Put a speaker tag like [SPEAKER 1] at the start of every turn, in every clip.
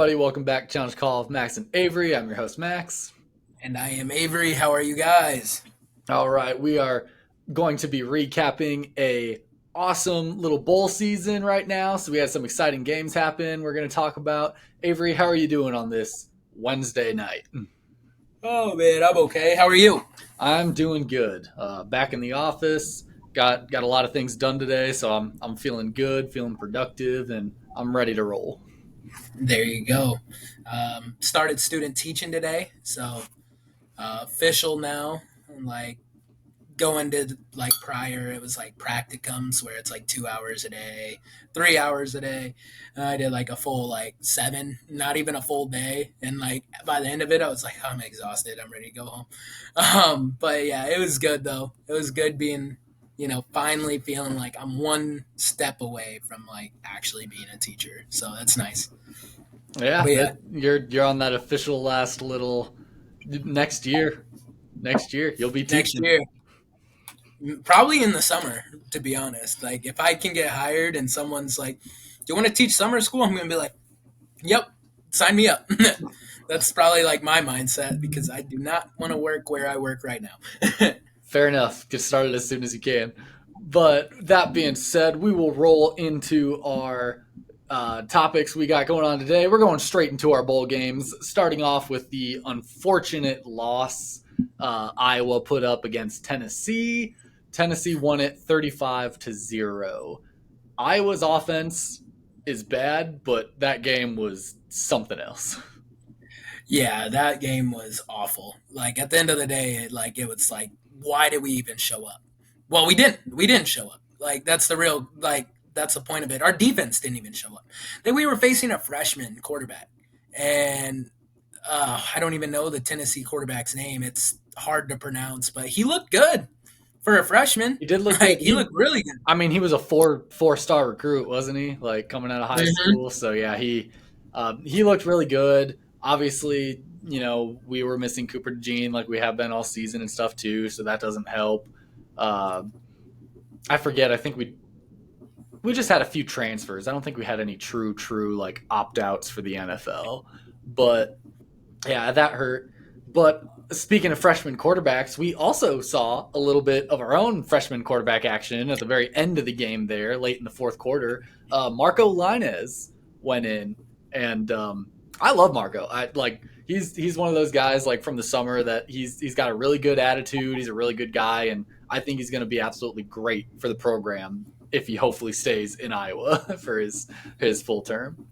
[SPEAKER 1] everybody. Welcome back to Challenge Call of Max and Avery. I'm your host, Max.
[SPEAKER 2] And I am Avery. How are you guys?
[SPEAKER 1] All right, we are going to be recapping a awesome little bowl season right now. So we had some exciting games happen. We're going to talk about. Avery, how are you doing on this Wednesday night?
[SPEAKER 2] Oh man, I'm okay. How are you?
[SPEAKER 1] I'm doing good. Back in the office. Got a lot of things done today, so I'm feeling good, feeling productive, and I'm ready to roll.
[SPEAKER 2] There you go. Started student teaching today, so official now. Like going to like prior, it was like practicums where it's like 2 hours a day, 3 hours a day. I did like a full like 7, not even a full day, and like by the end of it, I was like, I'm exhausted. I'm ready to go home. But yeah, it was good though. It was good being. Finally feeling like I'm one step away from like actually being a teacher. So that's nice.
[SPEAKER 1] Yeah, you're on that official last little next year. Next year you'll be teaching.
[SPEAKER 2] Next year, probably in the summer. To be honest, like if I can get hired and someone's like, "Do you want to teach summer school?" I'm gonna be like, "Yep, sign me up." That's probably like my mindset because I do not want to work where I work right now.
[SPEAKER 1] Fair enough. Get started as soon as you can. But that being said, we will roll into our topics we got going on today. We're going straight into our bowl games, starting off with the unfortunate loss Iowa put up against Tennessee. Tennessee won it 35-0. Iowa's offense is bad, but that game was something else.
[SPEAKER 2] Yeah, that game was awful. Like at the end of the day, it was like, why did we even show up? Well, we didn't. We didn't show up. Like that's the point of it. Our defense didn't even show up. Then we were facing a freshman quarterback, and I don't even know the Tennessee quarterback's name. It's hard to pronounce, but he looked good for a freshman.
[SPEAKER 1] He did look
[SPEAKER 2] like
[SPEAKER 1] good.
[SPEAKER 2] He looked really good.
[SPEAKER 1] I mean, he was a four-star recruit, wasn't he? Like coming out of high school. So yeah, he looked really good. Obviously, we were missing Cooper DeJean like we have been all season and stuff too, so that doesn't help. I forget. I think we just had a few transfers. I don't think we had any true like opt-outs for the NFL. But yeah, that hurt. But speaking of freshman quarterbacks, we also saw a little bit of our own freshman quarterback action at the very end of the game there, late in the fourth quarter. Marco Linez went in, and I love Marco. He's one of those guys like from the summer that he's got a really good attitude. He's a really good guy, and I think he's going to be absolutely great for the program if he hopefully stays in Iowa for his full term.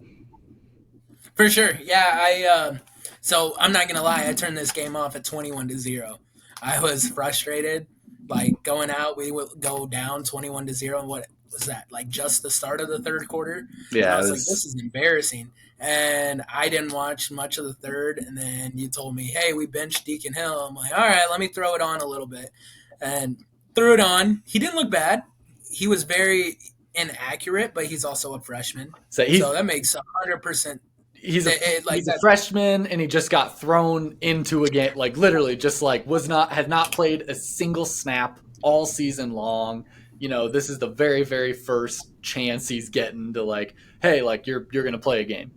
[SPEAKER 2] For sure, yeah. So I'm not gonna lie, I turned this game off at 21-0. I was frustrated. Like going out, we would go down 21-0. What was that? Like just the start of the third quarter?
[SPEAKER 1] Yeah,
[SPEAKER 2] and I was like, this is embarrassing. And I didn't watch much of the third. And then you told me, hey, we benched Deacon Hill. I'm like, all right, let me throw it on a little bit. And threw it on. He didn't look bad. He was very inaccurate, but he's also a freshman. So that makes 100%.
[SPEAKER 1] He's a freshman, and he just got thrown into a game, like literally just like had not played a single snap all season long. This is the very, very first chance he's getting to like, hey, like you're going to play a game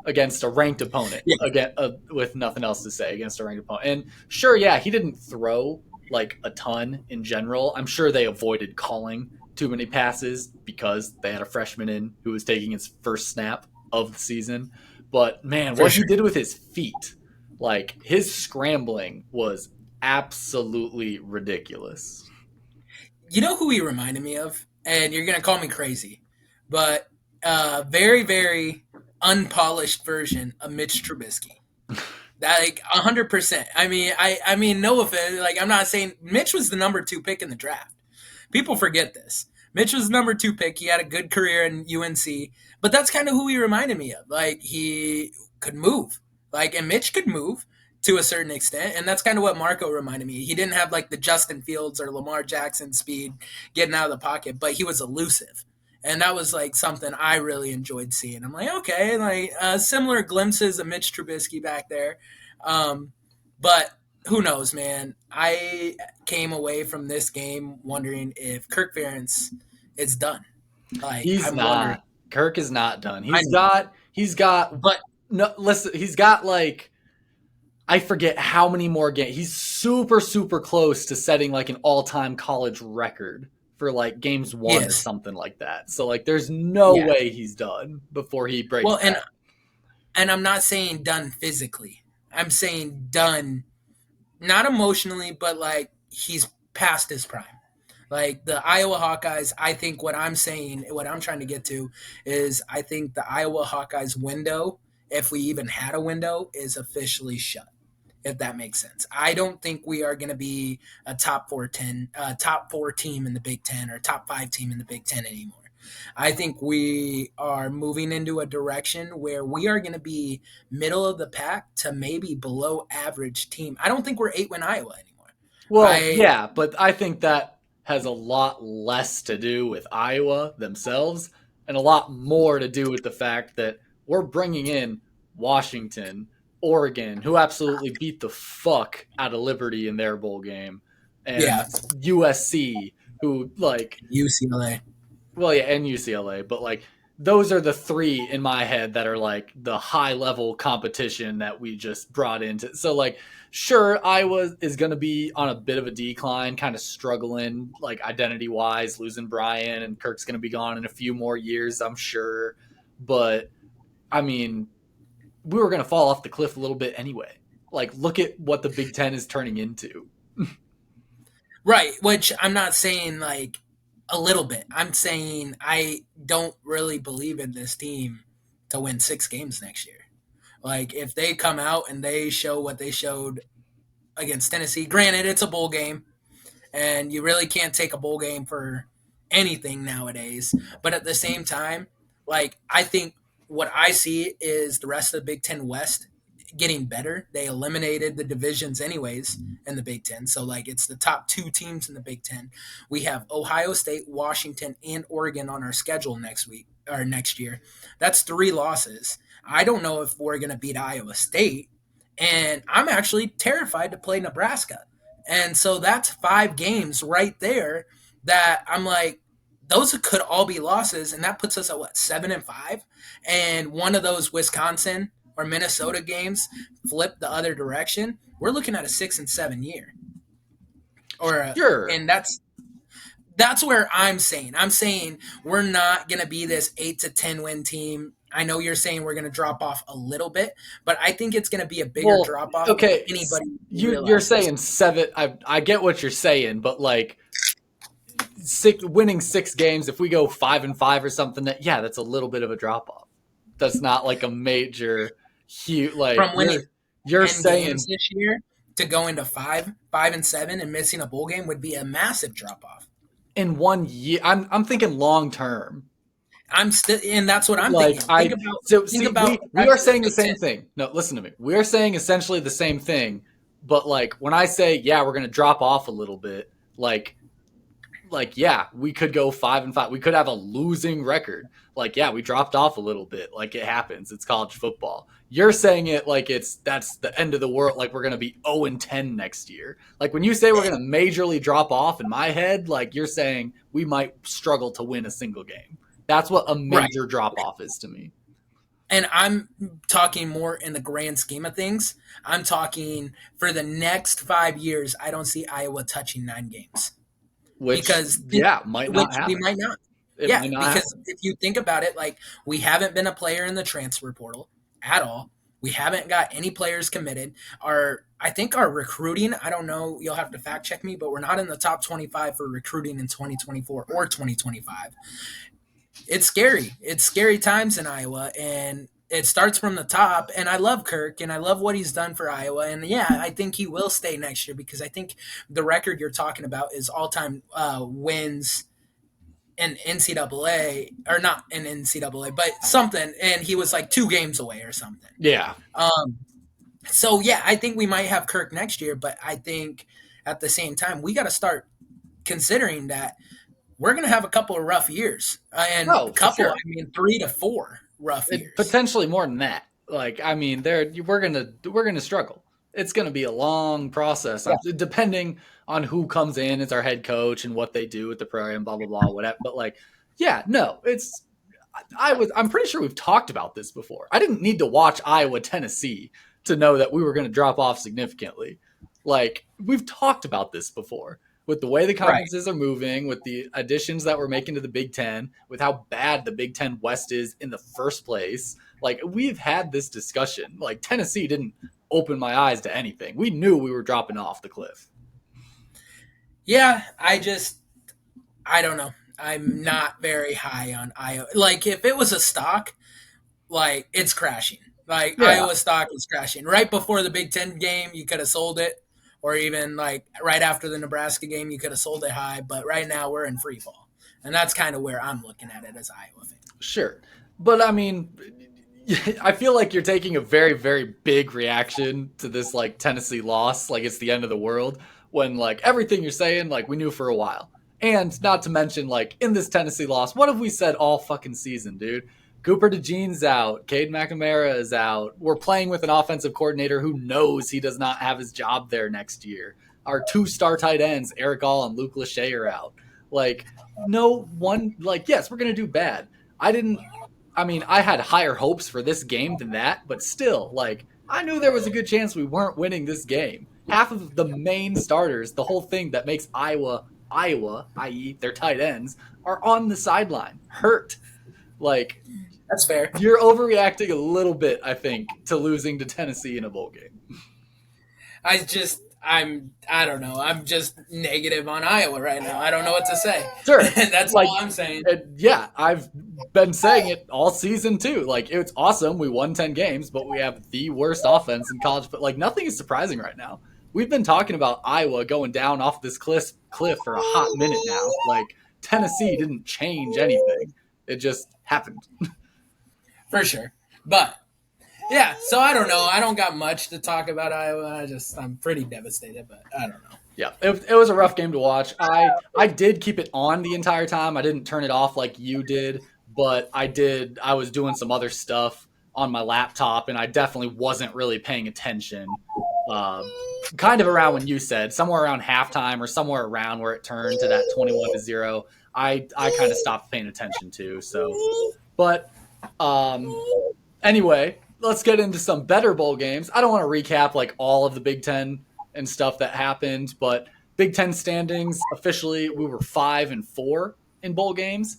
[SPEAKER 1] against a ranked opponent, again, with nothing else to say against a ranked opponent. And sure, yeah, he didn't throw like a ton in general. I'm sure they avoided calling too many passes because they had a freshman in who was taking his first snap of the season. But man, what he did with his feet, like his scrambling was absolutely ridiculous.
[SPEAKER 2] You know who he reminded me of? And you're going to call me crazy, but very, very unpolished version of Mitch Trubisky. Like 100%. I mean, no offense. Like I'm not saying Mitch was the number 2 pick in the draft. People forget this. Mitch was the number 2 pick. He had a good career in UNC, but that's kind of who he reminded me of. Like he could move, and Mitch could move to a certain extent, and that's kind of what Marco reminded me. He didn't have like the Justin Fields or Lamar Jackson speed getting out of the pocket, but he was elusive. And that was like something I really enjoyed seeing. I'm like, okay, like similar glimpses of Mitch Trubisky back there. But who knows, man? I came away from this game wondering if Kirk Ferentz is done.
[SPEAKER 1] Like he's not. Kirk is not done. He's got.
[SPEAKER 2] But
[SPEAKER 1] no, listen, he's got like I forget how many more games. He's super, super close to setting like an all-time college record for like games won or
[SPEAKER 2] Yes.
[SPEAKER 1] something like that. So like, there's no
[SPEAKER 2] Yeah.
[SPEAKER 1] way he's done before he breaks
[SPEAKER 2] Well,
[SPEAKER 1] that.
[SPEAKER 2] and I'm not saying done physically. I'm saying done not emotionally, but like he's past his prime. Like the Iowa Hawkeyes, I think what I'm saying, what I'm trying to get to is I think the Iowa Hawkeyes window, if we even had a window, is officially shut. If that makes sense, I don't think we are going to be a top four team in the Big Ten or top five team in the Big Ten anymore. I think we are moving into a direction where we are going to be middle of the pack to maybe below average team. I don't think we're 8-win Iowa anymore.
[SPEAKER 1] Well,
[SPEAKER 2] I
[SPEAKER 1] yeah, but I think that has a lot less to do with Iowa themselves and a lot more to do with the fact that we're bringing in Washington, Oregon, who absolutely beat the fuck out of Liberty in their bowl game, and
[SPEAKER 2] yeah,
[SPEAKER 1] USC, who like
[SPEAKER 2] UCLA.
[SPEAKER 1] well, yeah, and UCLA, but like those are the three in my head that are like the high level competition that we just brought into. So like, sure, Iowa is going to be on a bit of a decline, kind of struggling like identity wise, losing Brian, and Kirk's going to be gone in a few more years, I'm sure. But I mean, we were going to fall off the cliff a little bit anyway. Like, look at what the Big Ten is turning into.
[SPEAKER 2] Right, which I'm not saying like a little bit. I'm saying I don't really believe in this team to win 6 games next year. Like if they come out and they show what they showed against Tennessee, granted it's a bowl game and you really can't take a bowl game for anything nowadays, but at the same time, like I think what I see is the rest of the Big 10 West getting better. They eliminated the divisions anyways in the Big Ten. So like it's the top 2 teams in the Big Ten. We have Ohio State, Washington, and Oregon on our schedule next week or next year. That's 3 losses. I don't know if we're gonna beat Iowa State. And I'm actually terrified to play Nebraska. And so that's 5 games right there that I'm like, those could all be losses, and that puts us at what 7-5, and one of those Wisconsin or Minnesota games flip the other direction. We're looking at a 6-7 year,
[SPEAKER 1] Sure.
[SPEAKER 2] and that's where I'm saying. I'm saying we're not going to be this 8 to 10 win team. I know you're saying we're going to drop off a little bit, but I think it's going to be a bigger
[SPEAKER 1] Well,
[SPEAKER 2] drop off than
[SPEAKER 1] okay,
[SPEAKER 2] anybody
[SPEAKER 1] you're
[SPEAKER 2] realizes.
[SPEAKER 1] saying seven. I get what you're saying, but like winning 6 games, if we go 5-5 or something, that yeah, that's a little bit of a drop off. That's not like a major huge like
[SPEAKER 2] From winning
[SPEAKER 1] you're
[SPEAKER 2] 10 games
[SPEAKER 1] saying
[SPEAKER 2] this year to go into 5-7, and missing a bowl game would be a massive drop off.
[SPEAKER 1] in 1 year. I'm thinking long term.
[SPEAKER 2] I'm still, and that's what I'm
[SPEAKER 1] Like
[SPEAKER 2] thinking.
[SPEAKER 1] I so
[SPEAKER 2] Think
[SPEAKER 1] see
[SPEAKER 2] about the
[SPEAKER 1] we are
[SPEAKER 2] rest of the
[SPEAKER 1] saying the
[SPEAKER 2] Big Ten.
[SPEAKER 1] same thing. No, listen to me. We are saying essentially the same thing, but like when I say yeah, we're going to drop off a little bit, like yeah, we could go 5-5. We could have a losing record. Like yeah, we dropped off a little bit. Like it happens. It's college football. You're saying it like that's the end of the world. Like we're gonna be 0-10 next year. Like when you say we're gonna majorly drop off, in my head, like you're saying we might struggle to win a single game. That's what a
[SPEAKER 2] Right.
[SPEAKER 1] major drop off is to me.
[SPEAKER 2] And I'm talking more in the grand scheme of things. I'm talking for the next 5 years, I don't see Iowa touching 9 games
[SPEAKER 1] Which
[SPEAKER 2] because
[SPEAKER 1] yeah, might not
[SPEAKER 2] which we
[SPEAKER 1] happen.
[SPEAKER 2] might not.
[SPEAKER 1] It
[SPEAKER 2] Yeah,
[SPEAKER 1] might not
[SPEAKER 2] because
[SPEAKER 1] happen.
[SPEAKER 2] if you think about it, like we haven't been a player in the transfer portal at all. We haven't got any players committed. I think our recruiting, I don't know, you'll have to fact check me, but we're not in the top 25 for recruiting in 2024 or 2025. It's scary. It's scary times in Iowa, and it starts from the top. And I love Kirk, and I love what he's done for Iowa. And yeah, I think he will stay next year because I think the record you're talking about is all-time wins in NCAA, or not in NCAA, but something. And he was like 2 games away or something.
[SPEAKER 1] Yeah.
[SPEAKER 2] So yeah, I think we might have Kirk next year, but I think at the same time we got to start considering that we're going to have a couple of rough years, and a
[SPEAKER 1] No, for
[SPEAKER 2] couple, I
[SPEAKER 1] sure.
[SPEAKER 2] mean, 3 to 4 rough years.
[SPEAKER 1] Potentially more than that. Like I mean, there we're gonna struggle. It's gonna be a long process,
[SPEAKER 2] Yeah.
[SPEAKER 1] depending on who comes in as our head coach and what they do with the program, blah blah blah, whatever. But like, yeah, no, it's I'm pretty sure we've talked about this before. I didn't need to watch Iowa Tennessee to know that we were going to drop off significantly. Like, we've talked about this before with the way the
[SPEAKER 2] Right.
[SPEAKER 1] conferences are moving, with the additions that we're making to the Big Ten, with how bad the Big Ten West is in the first place. Like, we've had this discussion. Like, Tennessee didn't open my eyes to anything. We knew we were dropping off the cliff.
[SPEAKER 2] Yeah, I don't know. I'm not very high on Iowa. Like, if it was a stock, like, it's crashing. Like,
[SPEAKER 1] Yeah,
[SPEAKER 2] Iowa stock is crashing. Right before the Big Ten game, you could have sold it. Or even, like, right after the Nebraska game, you could have sold it high. But right now, we're in free fall. And that's kind of where I'm looking at it as Iowa fan.
[SPEAKER 1] sure. But I mean, I feel like you're taking a very, very big reaction to this like Tennessee loss, like it's the end of the world, when like everything you're saying, like we knew for a while. And not to mention, like in this Tennessee loss, what have we said all fucking season, dude? Cooper DeJean's out. Cade McNamara is out. We're playing with an offensive coordinator who knows he does not have his job there next year. Our two star tight ends, Eric All and Luke Lachey, are out. Like, no one, like, yes, we're going to do bad. I didn't I mean, I had higher hopes for this game than that, but still, like, I knew there was a good chance we weren't winning this game. Half of the main starters, the whole thing that makes Iowa, i.e., their tight ends, are on the sideline, hurt. Like,
[SPEAKER 2] That's fair.
[SPEAKER 1] you're overreacting a little bit, I think, to losing to Tennessee in a bowl game.
[SPEAKER 2] I don't know. I'm just negative on Iowa right now. I don't know what to say.
[SPEAKER 1] Sure.
[SPEAKER 2] That's
[SPEAKER 1] Like,
[SPEAKER 2] all I'm saying.
[SPEAKER 1] yeah, I've been saying it all season too. Like, it's awesome. We won 10 games, but we have the worst offense in college. But like, nothing is surprising right now. We've been talking about Iowa going down off this cliff for a hot minute now. Like, Tennessee didn't change anything. It just happened.
[SPEAKER 2] For sure. But yeah, so I don't know. I don't got much to talk about Iowa. I'm pretty devastated, but I don't know.
[SPEAKER 1] Yeah, it was a rough game to watch. I did keep it on the entire time. I didn't turn it off like you did, but I did. I was doing some other stuff on my laptop, and I definitely wasn't really paying attention. Uh, Kind of around when you said somewhere around halftime or somewhere around where it turned to that 21-0. I kind of stopped paying attention to. So, but anyway, let's get into some better bowl games. I don't want to recap like all of the Big Ten and stuff that happened, but Big Ten standings officially we were 5-4 in bowl games.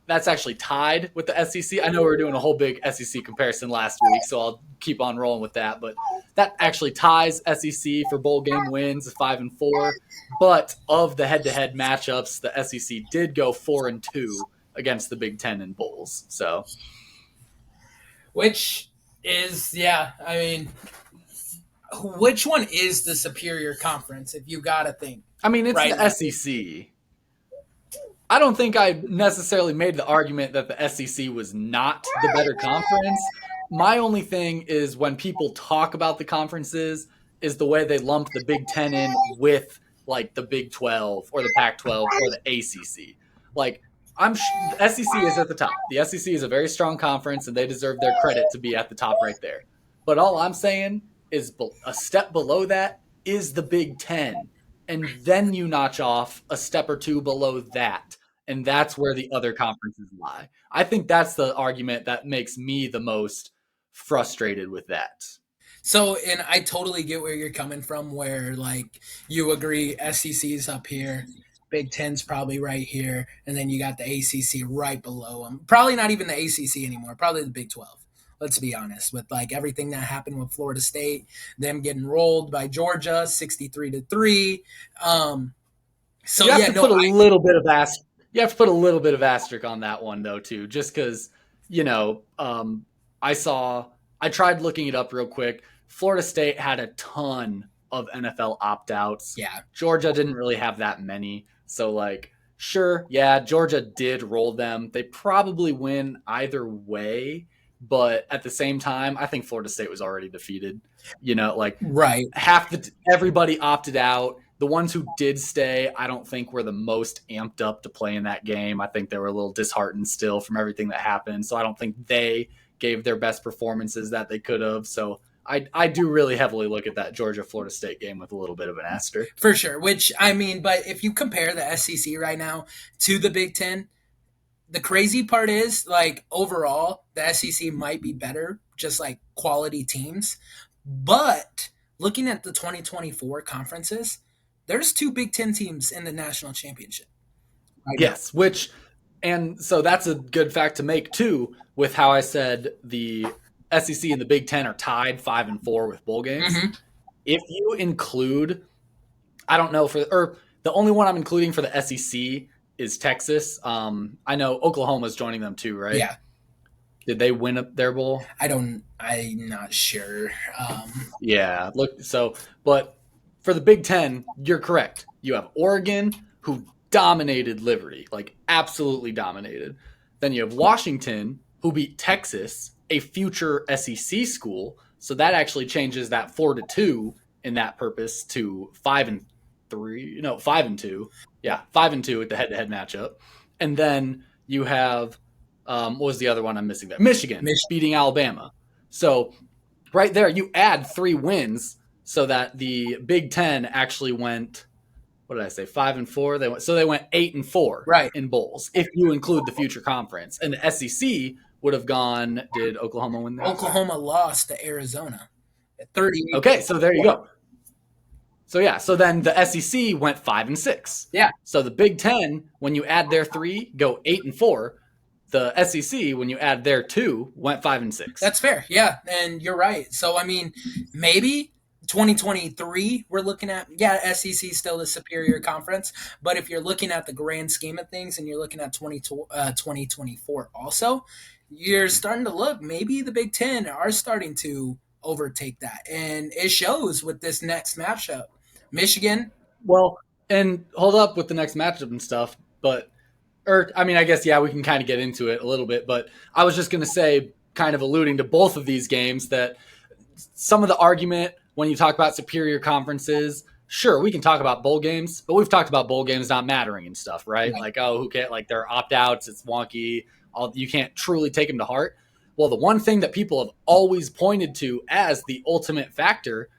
[SPEAKER 1] That's actually tied with the SEC. I know we were doing a whole big SEC comparison last week, so I'll keep on rolling with that. But that actually ties SEC for bowl game wins 5-4. But of the head-to-head matchups, the SEC did go 4-2 against the Big Ten in bowls. So,
[SPEAKER 2] Which is, yeah, I mean, which one is the superior conference if you got to think?
[SPEAKER 1] I mean, it's
[SPEAKER 2] right
[SPEAKER 1] the
[SPEAKER 2] now?
[SPEAKER 1] SEC. I don't think I necessarily made the argument that the SEC was not the better conference. My only thing is when people talk about the conferences is the way they lump the Big Ten in with like the Big 12 or the Pac 12 or the ACC. Like, the SEC is at the top. The SEC is a very strong conference and they deserve their credit to be at the top right there. But all I'm saying is a step below that is the Big Ten. And then you notch off a step or two below that. And that's where the other conferences lie. I think that's the argument that makes me the most frustrated with that.
[SPEAKER 2] So, and I totally get where you're coming from, where like you agree SEC's up here, Big Ten's probably right here, and then you got the ACC right below them. Probably not even the ACC anymore, probably the Big 12. Let's be honest, with like everything that happened with Florida State, them getting rolled by Georgia 63-3. So
[SPEAKER 1] You have
[SPEAKER 2] yeah,
[SPEAKER 1] to
[SPEAKER 2] no,
[SPEAKER 1] put a little bit of you have to put a little bit of asterisk on that one though too, just because you know I tried looking it up real quick. Florida State had a ton of NFL opt outs.
[SPEAKER 2] yeah,
[SPEAKER 1] Georgia didn't really have that many, so like sure, yeah, Georgia did roll them. They probably win either way, but at the same time, I think Florida State was already defeated. You know, like
[SPEAKER 2] right.
[SPEAKER 1] everybody opted out. The ones who did stay, I don't think were the most amped up to play in that game. I think they were a little disheartened still from everything that happened. So I don't think they gave their best performances that they could have. So I do really heavily look at that Georgia Florida State game with a little bit of an asterisk.
[SPEAKER 2] For sure. Which I mean, but if you compare the SEC right now to the Big Ten, the crazy part is, like, overall, the SEC might be better, just like quality teams. But looking at the 2024 conferences, there's two Big Ten teams in the national championship right now.
[SPEAKER 1] Yes, and so that's a good fact to make too, with how I said the SEC and the Big Ten are tied 5-4 with bowl games.
[SPEAKER 2] Mm-hmm.
[SPEAKER 1] If you include, I don't know or the only one I'm including for the SEC is Texas. I know Oklahoma's joining them too, right?
[SPEAKER 2] Yeah.
[SPEAKER 1] Did they win up their bowl?
[SPEAKER 2] I'm not sure.
[SPEAKER 1] Yeah. But for the Big Ten, you're correct. You have Oregon, who dominated Liberty, like absolutely dominated. Then you have Washington, who beat Texas, a future SEC school. So that actually changes that 4-2 in that purpose to 5-3. No, 5-2. Yeah, 5-2 at the head-to-head matchup. And then you have what was the other one I'm missing there? Michigan beating Alabama. So right there, you add 3 wins so that the Big Ten actually went, what did I say, 5-4? They went 8-4
[SPEAKER 2] right.
[SPEAKER 1] in bowls if you include the future conference. And the SEC would have gone. Did Oklahoma win that?
[SPEAKER 2] Oklahoma lost to Arizona at 38.
[SPEAKER 1] Okay, so there you go. So yeah, so then the SEC went 5-6.
[SPEAKER 2] Yeah.
[SPEAKER 1] So the Big Ten, when you add their 3, go 8-4. The SEC, when you add their 2, went 5-6.
[SPEAKER 2] That's fair. Yeah, and you're right. So I mean, maybe 2023 we're looking at, SEC still the superior conference, but if you're looking at the grand scheme of things and you're looking at 2024 also, you're starting to look, maybe the Big Ten are starting to overtake that, and it shows with this next matchup. Michigan.
[SPEAKER 1] Well, and hold up with the next matchup and stuff, but I guess, we can kind of get into it a little bit, but I was just going to say, kind of alluding to both of these games, that some of the argument when you talk about superior conferences, sure, we can talk about bowl games, but we've talked about bowl games not mattering and stuff, right? Like, who cares? Like, they're opt-outs, it's wonky, you can't truly take them to heart. Well, the one thing that people have always pointed to as the ultimate factor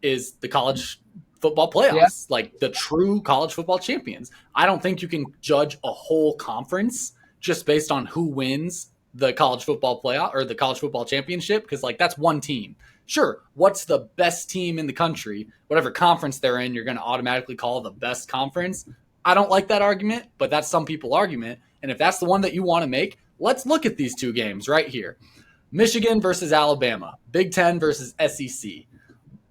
[SPEAKER 1] is the college football playoffs, like the true college football champions. I don't think you can judge a whole conference just based on who wins the college football playoff or the college football championship, because like that's one team. Sure, what's the best team in the country? Whatever conference they're in, you're going to automatically call the best conference. I don't like that argument, but that's some people's argument. And if that's the one that you want to make, let's look at these two games right here. Michigan versus Alabama, Big Ten versus SEC.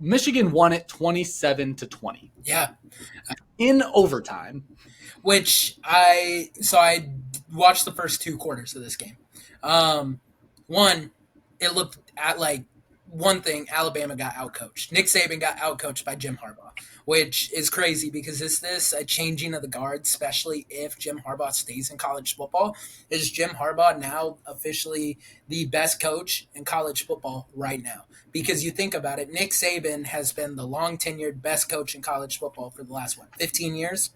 [SPEAKER 1] Michigan won it 27-20.
[SPEAKER 2] Yeah.
[SPEAKER 1] In overtime.
[SPEAKER 2] Which I watched the first 2 quarters of this game. One, it looked at like one thing, Alabama got outcoached. Nick Saban got outcoached by Jim Harbaugh, which is crazy because is this a changing of the guard, especially if Jim Harbaugh stays in college football? Is Jim Harbaugh now officially the best coach in college football right now? Because you think about it, Nick Saban has been the long-tenured best coach in college football for the last, 15 years?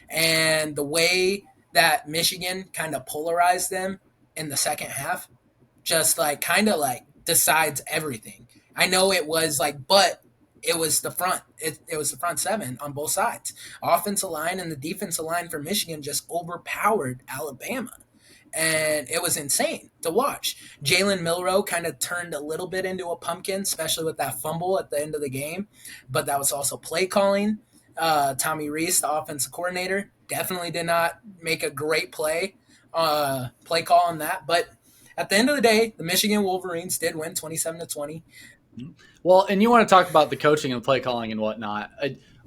[SPEAKER 2] And the way that Michigan kind of polarized them in the second half just like kind of like decides everything. I know it was like, but it was the front. It was the front 7 on both sides. Offensive line and the defensive line for Michigan just overpowered Alabama. And it was insane to watch. Jalen Milroe kind of turned a little bit into a pumpkin, especially with that fumble at the end of the game. But that was also play calling. Tommy Rees, the offensive coordinator, definitely did not make a great play call on that. But at the end of the day, the Michigan Wolverines did win 27-20.
[SPEAKER 1] Well, and you want to talk about the coaching and play calling and whatnot.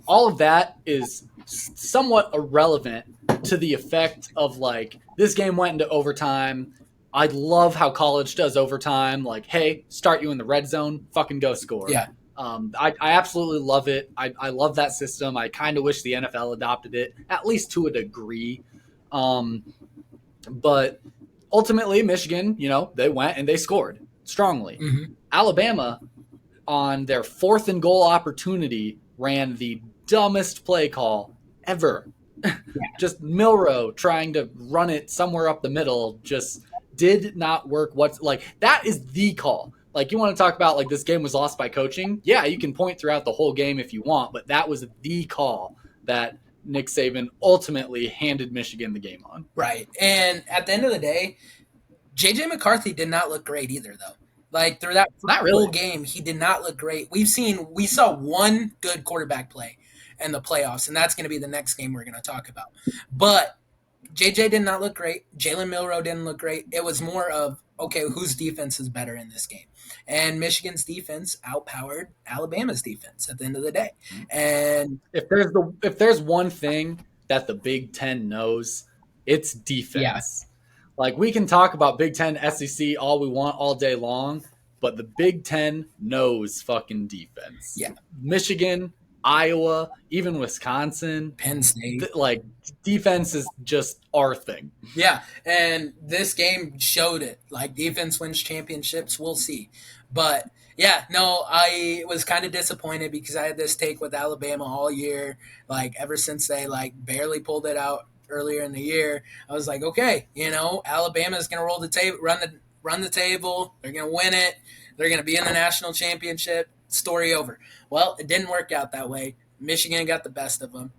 [SPEAKER 1] All of that is somewhat irrelevant to the effect of, like, this game went into overtime. I love how college does overtime. Like, hey, start you in the red zone, fucking go score.
[SPEAKER 2] Yeah.
[SPEAKER 1] I absolutely love it. I love that system. I kind of wish the NFL adopted it, at least to a degree. But ultimately, Michigan, they went and they scored strongly.
[SPEAKER 2] Mm-hmm.
[SPEAKER 1] Alabama, on their 4th and goal opportunity, ran the dumbest play call ever. Yeah. Just Milroe trying to run it somewhere up the middle just did not work. That is the call. Like, you want to talk about, like, this game was lost by coaching? Yeah, you can point throughout the whole game if you want, but that was the call that Nick Saban ultimately handed Michigan the game on.
[SPEAKER 2] Right. And at the end of the day, JJ McCarthy did not look great either, though. Like through that
[SPEAKER 1] Not
[SPEAKER 2] whole
[SPEAKER 1] really.
[SPEAKER 2] game, he did not look great. We saw one good quarterback play in the playoffs, and that's going to be the next game we're going to talk about. But JJ did not look great. Jalen Milroe didn't look great. It was more of, okay, whose defense is better in this game? And Michigan's defense outpowered Alabama's defense at the end of the day. And
[SPEAKER 1] If there's one thing that the Big Ten knows, it's
[SPEAKER 2] yeah,
[SPEAKER 1] defense. Like we can talk about Big Ten, SEC all we want all day long, but the Big Ten knows fucking defense.
[SPEAKER 2] yeah,
[SPEAKER 1] Michigan, Iowa, even Wisconsin,
[SPEAKER 2] Penn State.
[SPEAKER 1] like defense is just our thing.
[SPEAKER 2] Yeah, and this game showed it. Like defense wins championships, we'll see. But yeah, no, I was kind of disappointed because I had this take with Alabama all year. Like ever since they like barely pulled it out earlier in the year, I was like, okay, Alabama's gonna roll the table, run the table. They're gonna win it. They're gonna be in the national championship. Story over. Well, it didn't work out that way. Michigan got the best of them.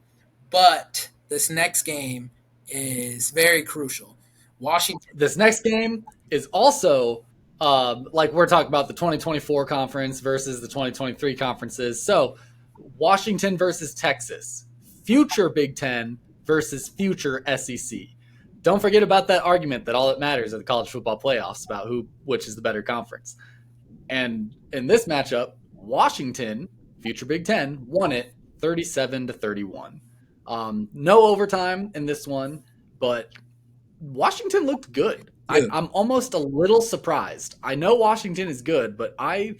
[SPEAKER 2] But this next game is very crucial. Washington.
[SPEAKER 1] This next game is also like we're talking about the 2024 conference versus the 2023 conferences. So Washington versus Texas, future Big Ten versus future SEC. Don't forget about that argument that all that matters are the college football playoffs about which is the better conference. And in this matchup, Washington, future Big Ten, won it 37-31. No overtime in this one, but Washington looked good. I'm almost a little surprised. I know Washington is good, but I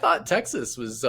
[SPEAKER 1] thought Texas was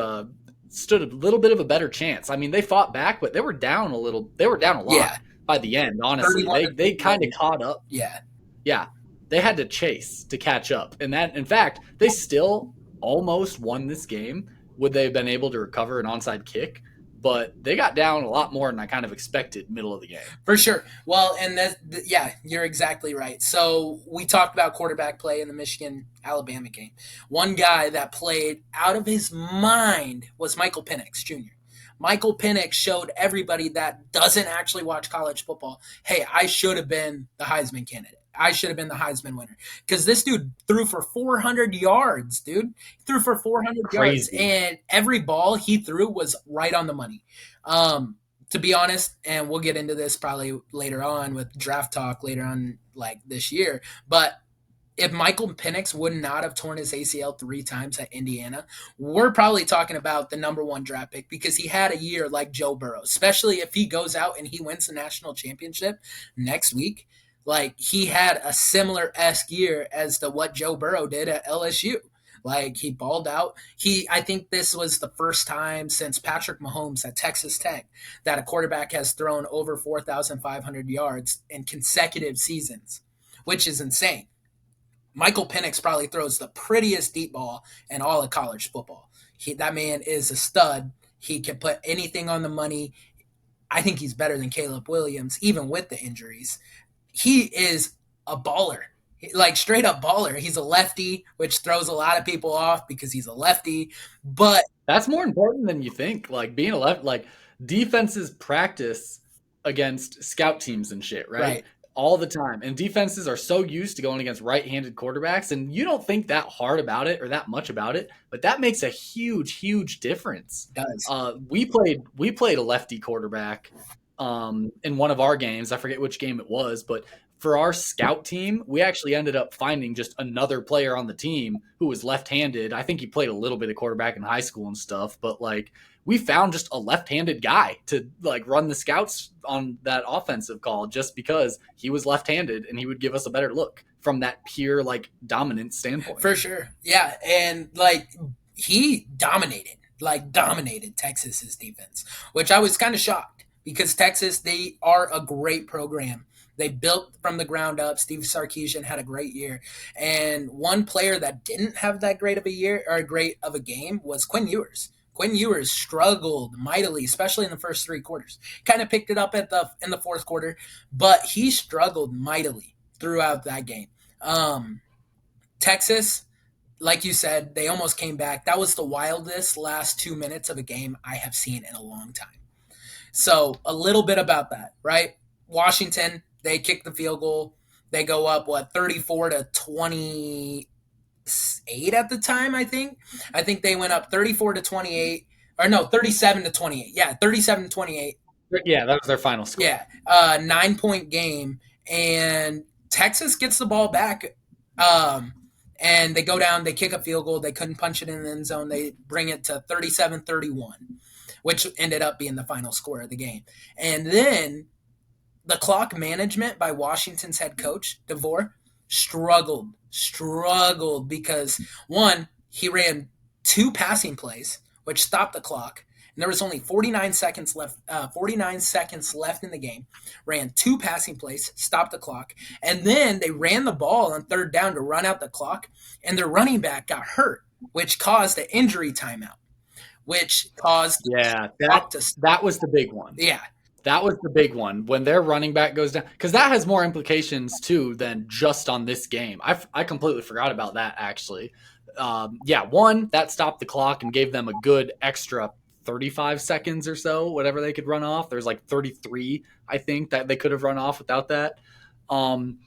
[SPEAKER 1] stood a little bit of a better chance. I mean, they fought back, but they were down a little. They were down a lot by the end. Honestly, they kind of caught up. Yeah, they had to chase to catch up, and that in fact they still almost won this game. Would they have been able to recover an onside kick? But they got down a lot more than I kind of expected middle of the game.
[SPEAKER 2] For sure. Well, and yeah, you're exactly right. So we talked about quarterback play in the Michigan-Alabama game. One guy that played out of his mind was Michael Penix Jr. Michael Penix showed everybody that doesn't actually watch college football, hey, I should have been the Heisman candidate. I should have been the Heisman winner. Because this dude threw for 400 yards, dude. He threw for 400 yards. And every ball he threw was right on the money. To be honest, and we'll get into this probably later on with draft talk later on like this year, but if Michael Penix would not have torn his ACL 3 times at Indiana, we're probably talking about the number 1 draft pick because he had a year like Joe Burrow, especially if he goes out and he wins the national championship next week. Like he had a similar-esque year as to what Joe Burrow did at LSU. Like he balled out. I think this was the first time since Patrick Mahomes at Texas Tech that a quarterback has thrown over 4,500 yards in consecutive seasons, which is insane. Michael Penix probably throws the prettiest deep ball in all of college football. That man is a stud. He can put anything on the money. I think he's better than Caleb Williams, even with the injuries. He is a baller, like straight up baller. He's a lefty, which throws a lot of people off because he's a lefty. But
[SPEAKER 1] that's more important than you think. Like being a left, like defenses practice against scout teams and shit, right? All the time. And defenses are so used to going against right-handed quarterbacks, and you don't think that hard about it or that much about it, but that makes a huge, huge difference.
[SPEAKER 2] It does.
[SPEAKER 1] We played a lefty quarterback in one of our games. I forget which game it was, but for our scout team, we actually ended up finding just another player on the team who was left-handed. I think he played a little bit of quarterback in high school and stuff, but like we found just a left-handed guy to like run the scouts on that offensive call just because he was left-handed and he would give us a better look from that pure like dominant standpoint.
[SPEAKER 2] For sure. Yeah. And like he dominated Texas's defense, which I was kind of shocked because Texas, they are a great program. They built from the ground up. Steve Sarkisian had a great year. And one player that didn't have that great of a year or great of a game was Quinn Ewers. Quinn Ewers struggled mightily, especially in the first 3 quarters. Kind of picked it up in the fourth quarter, but he struggled mightily throughout that game. Texas, like you said, they almost came back. That was the wildest last 2 minutes of a game I have seen in a long time. So a little bit about that, right? Washington, they kick the field goal. They go up, 34-28 at the time, I think. I think they went up 34-28, or no, 37-28. Yeah, 37-28.
[SPEAKER 1] Yeah, that was their final score.
[SPEAKER 2] Yeah, 9-point game, and Texas gets the ball back, and they go down. They kick a field goal. They couldn't punch it in the end zone. They bring it to 37-31, which ended up being the final score of the game. And then the clock management by Washington's head coach DeVore struggled because one, he ran 2 passing plays, which stopped the clock. And there was only 49 seconds left. 49 seconds left in the game. Ran 2 passing plays, stopped the clock, and then they ran the ball on 3rd down to run out the clock. And their running back got hurt, which caused an injury timeout, which caused
[SPEAKER 1] that was the big one.
[SPEAKER 2] Yeah,
[SPEAKER 1] that was the big one when their running back goes down, because that has more implications too than just on this game. I completely forgot about that actually. One, that stopped the clock and gave them a good extra 35 seconds or so, whatever they could run off. There's like 33, I think, that they could have run off without that. And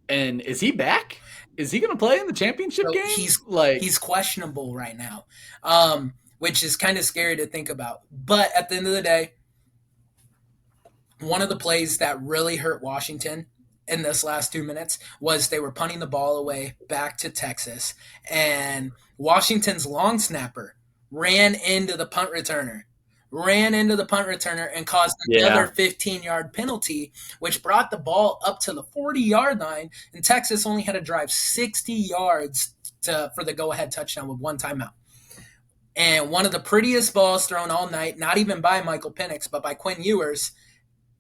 [SPEAKER 1] is he back? Is he going to play in the championship game?
[SPEAKER 2] He's questionable right now, which is kind of scary to think about. But at the end of the day, one of the plays that really hurt Washington in this last 2 minutes was they were punting the ball away back to Texas, and Washington's long snapper ran into the punt returner and caused another 15-yard penalty, which brought the ball up to the 40-yard line, and Texas only had to drive 60 yards for the go-ahead touchdown with 1 timeout. And one of the prettiest balls thrown all night, not even by Michael Penix, but by Quinn Ewers,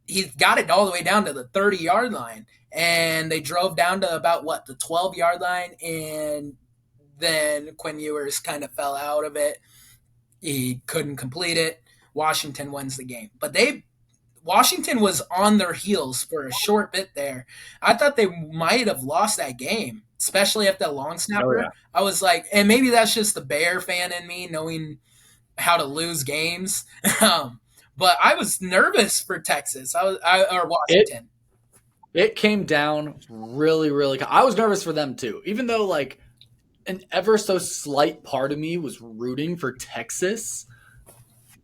[SPEAKER 2] he got it all the way down to the 30-yard line, and they drove down to about, the 12-yard line, and then Quinn Ewers kind of fell out of it. He couldn't complete it. Washington wins the game. But Washington was on their heels for a short bit there. I thought they might have lost that game, especially after the long snapper. Oh, yeah. I was like, and maybe that's just the Bear fan in me, knowing how to lose games. But I was nervous for Texas or Washington.
[SPEAKER 1] It came down really, really. I was nervous for them too, even though an ever so slight part of me was rooting for Texas.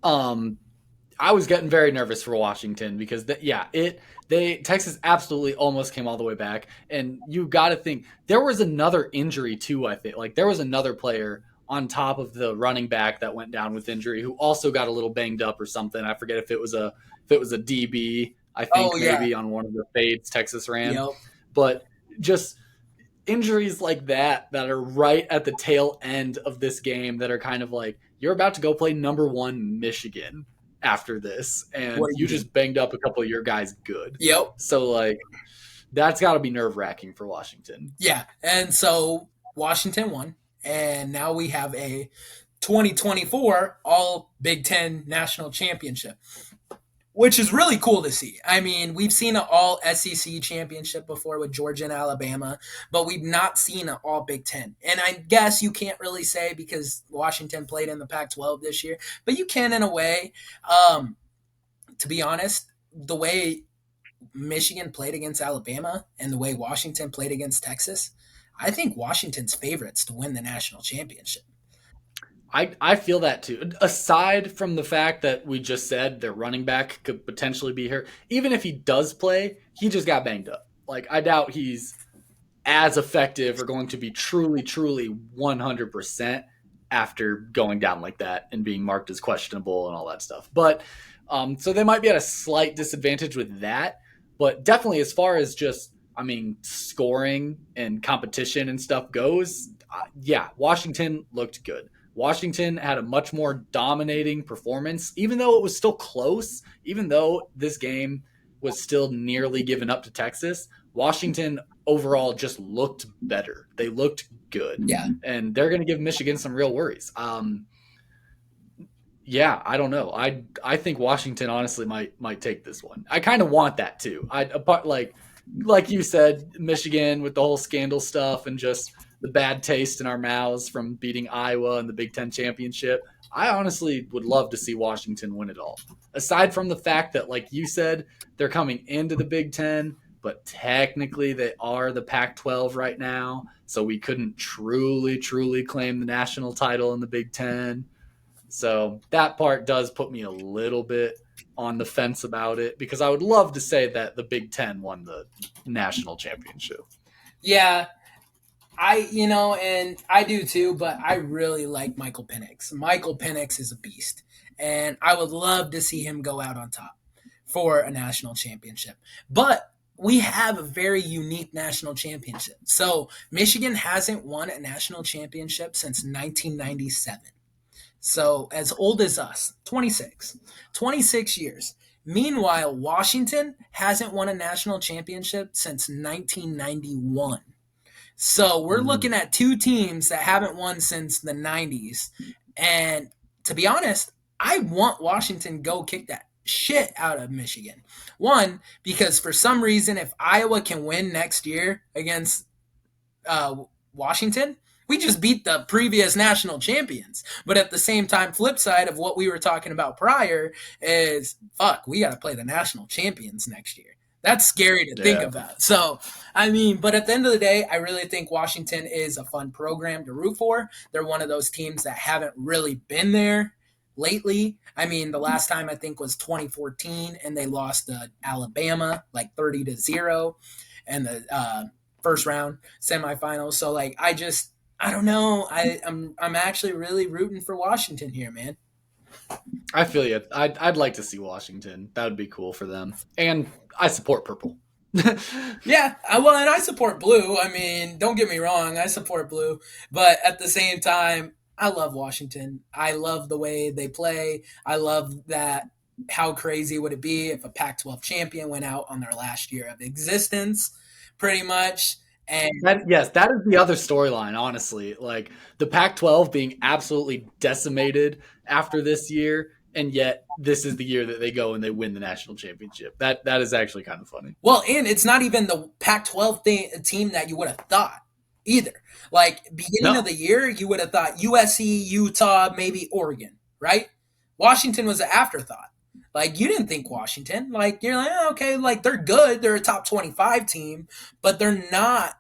[SPEAKER 1] I was getting very nervous for Washington because Texas absolutely almost came all the way back, and you got to think there was another injury too. I think there was another player on top of the running back that went down with injury who also got a little banged up or something. I forget if it was a DB. I think maybe on one of the fades Texas ran, but just injuries like that are right at the tail end of this game that are kind of like, you're about to go play number 1 Michigan after this, and you just banged up a couple of your guys good.
[SPEAKER 2] Yep.
[SPEAKER 1] So that's got to be nerve-wracking for Washington.
[SPEAKER 2] Yeah, and so Washington won, and now we have a 2024 All Big Ten National Championship, which is really cool to see. I mean, we've seen an all SEC championship before with Georgia and Alabama, but we've not seen an all Big Ten. And I guess you can't really say because Washington played in the Pac-12 this year, but you can in a way. To be honest, the way Michigan played against Alabama and the way Washington played against Texas, I think Washington's favorites to win the national championship.
[SPEAKER 1] I feel that too. Aside from the fact that we just said their running back could potentially be here, even if he does play, he just got banged up. I doubt he's as effective or going to be truly 100% after going down like that and being marked as questionable and all that stuff. But so they might be at a slight disadvantage with that. But definitely as far as just, scoring and competition and stuff goes, Washington looked good. Washington had a much more dominating performance, even though it was still close, even though this game was still nearly given up to Texas. Washington overall just looked better. They looked good.
[SPEAKER 2] Yeah.
[SPEAKER 1] And they're going to give Michigan some real worries. I don't know. I think Washington honestly might take this one. I kind of want that too. Like you said, Michigan with the whole scandal stuff and just the bad taste in our mouths from beating Iowa in the Big Ten championship. I honestly would love to see Washington win it all. Aside from the fact that, like you said, they're coming into the Big Ten, but technically they are the Pac 12 right now. So we couldn't truly claim the national title in the Big Ten. So that part does put me a little bit on the fence about it because I would love to say that the Big Ten won the national championship.
[SPEAKER 2] Yeah, and I do too, but I really like Michael Penix. Michael Penix is a beast, and I would love to see him go out on top for a national championship. But we have a very unique national championship. So Michigan hasn't won a national championship since 1997. So as old as us, 26 years. Meanwhile, Washington hasn't won a national championship since 1991. So we're looking at two teams that haven't won since the 90s. And to be honest, I want Washington to go kick that shit out of Michigan. One, because for some reason, if Iowa can win next year against Washington, we just beat the previous national champions. But at the same time, flip side of what we were talking about prior is, fuck, we got to play the national champions next year. That's scary to think about. So, but at the end of the day, I really think Washington is a fun program to root for. They're one of those teams that haven't really been there lately. The last time I think was 2014, and they lost to Alabama like 30-0 and the first round semifinals. So I don't know. I'm actually really rooting for Washington here, man.
[SPEAKER 1] I feel you. I'd like to see Washington. That would be cool for them. And I support purple.
[SPEAKER 2] Yeah, and I support blue. Don't get me wrong, I support blue, but at the same time, I love Washington. I love the way they play. I love that. How crazy would it be if a Pac-12 champion went out on their last year of existence, pretty much? And
[SPEAKER 1] that is the other storyline, honestly. Like the Pac-12 being absolutely decimated after this year, and yet this is the year that they go and they win the national championship. That is actually kind of funny.
[SPEAKER 2] Well, and it's not even the Pac-12 team that you would have thought either. Like beginning of the year, you would have thought USC, Utah, maybe Oregon, right? Washington was an afterthought. Like you didn't think Washington. Like you're like, oh, okay, like they're good. They're a top 25 team, but they're not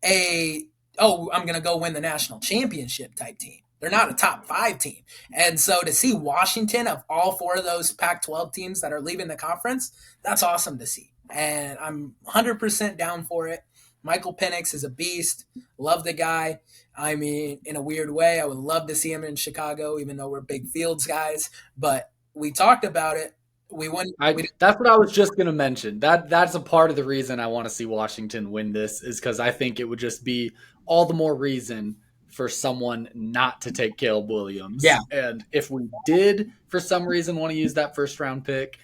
[SPEAKER 2] I'm going to go win the national championship type team. They're not a top 5 team. And so to see Washington of all 4 of those Pac-12 teams that are leaving the conference, that's awesome to see. And I'm 100% down for it. Michael Penix is a beast. Love the guy. In a weird way, I would love to see him in Chicago, even though we're big Fields guys. But we talked about it.
[SPEAKER 1] That's what I was just going to mention. That's a part of the reason I want to see Washington win this is because I think it would just be all the more reason for someone not to take Caleb Williams.
[SPEAKER 2] Yeah.
[SPEAKER 1] And if we did, for some reason, want to use that first-round pick,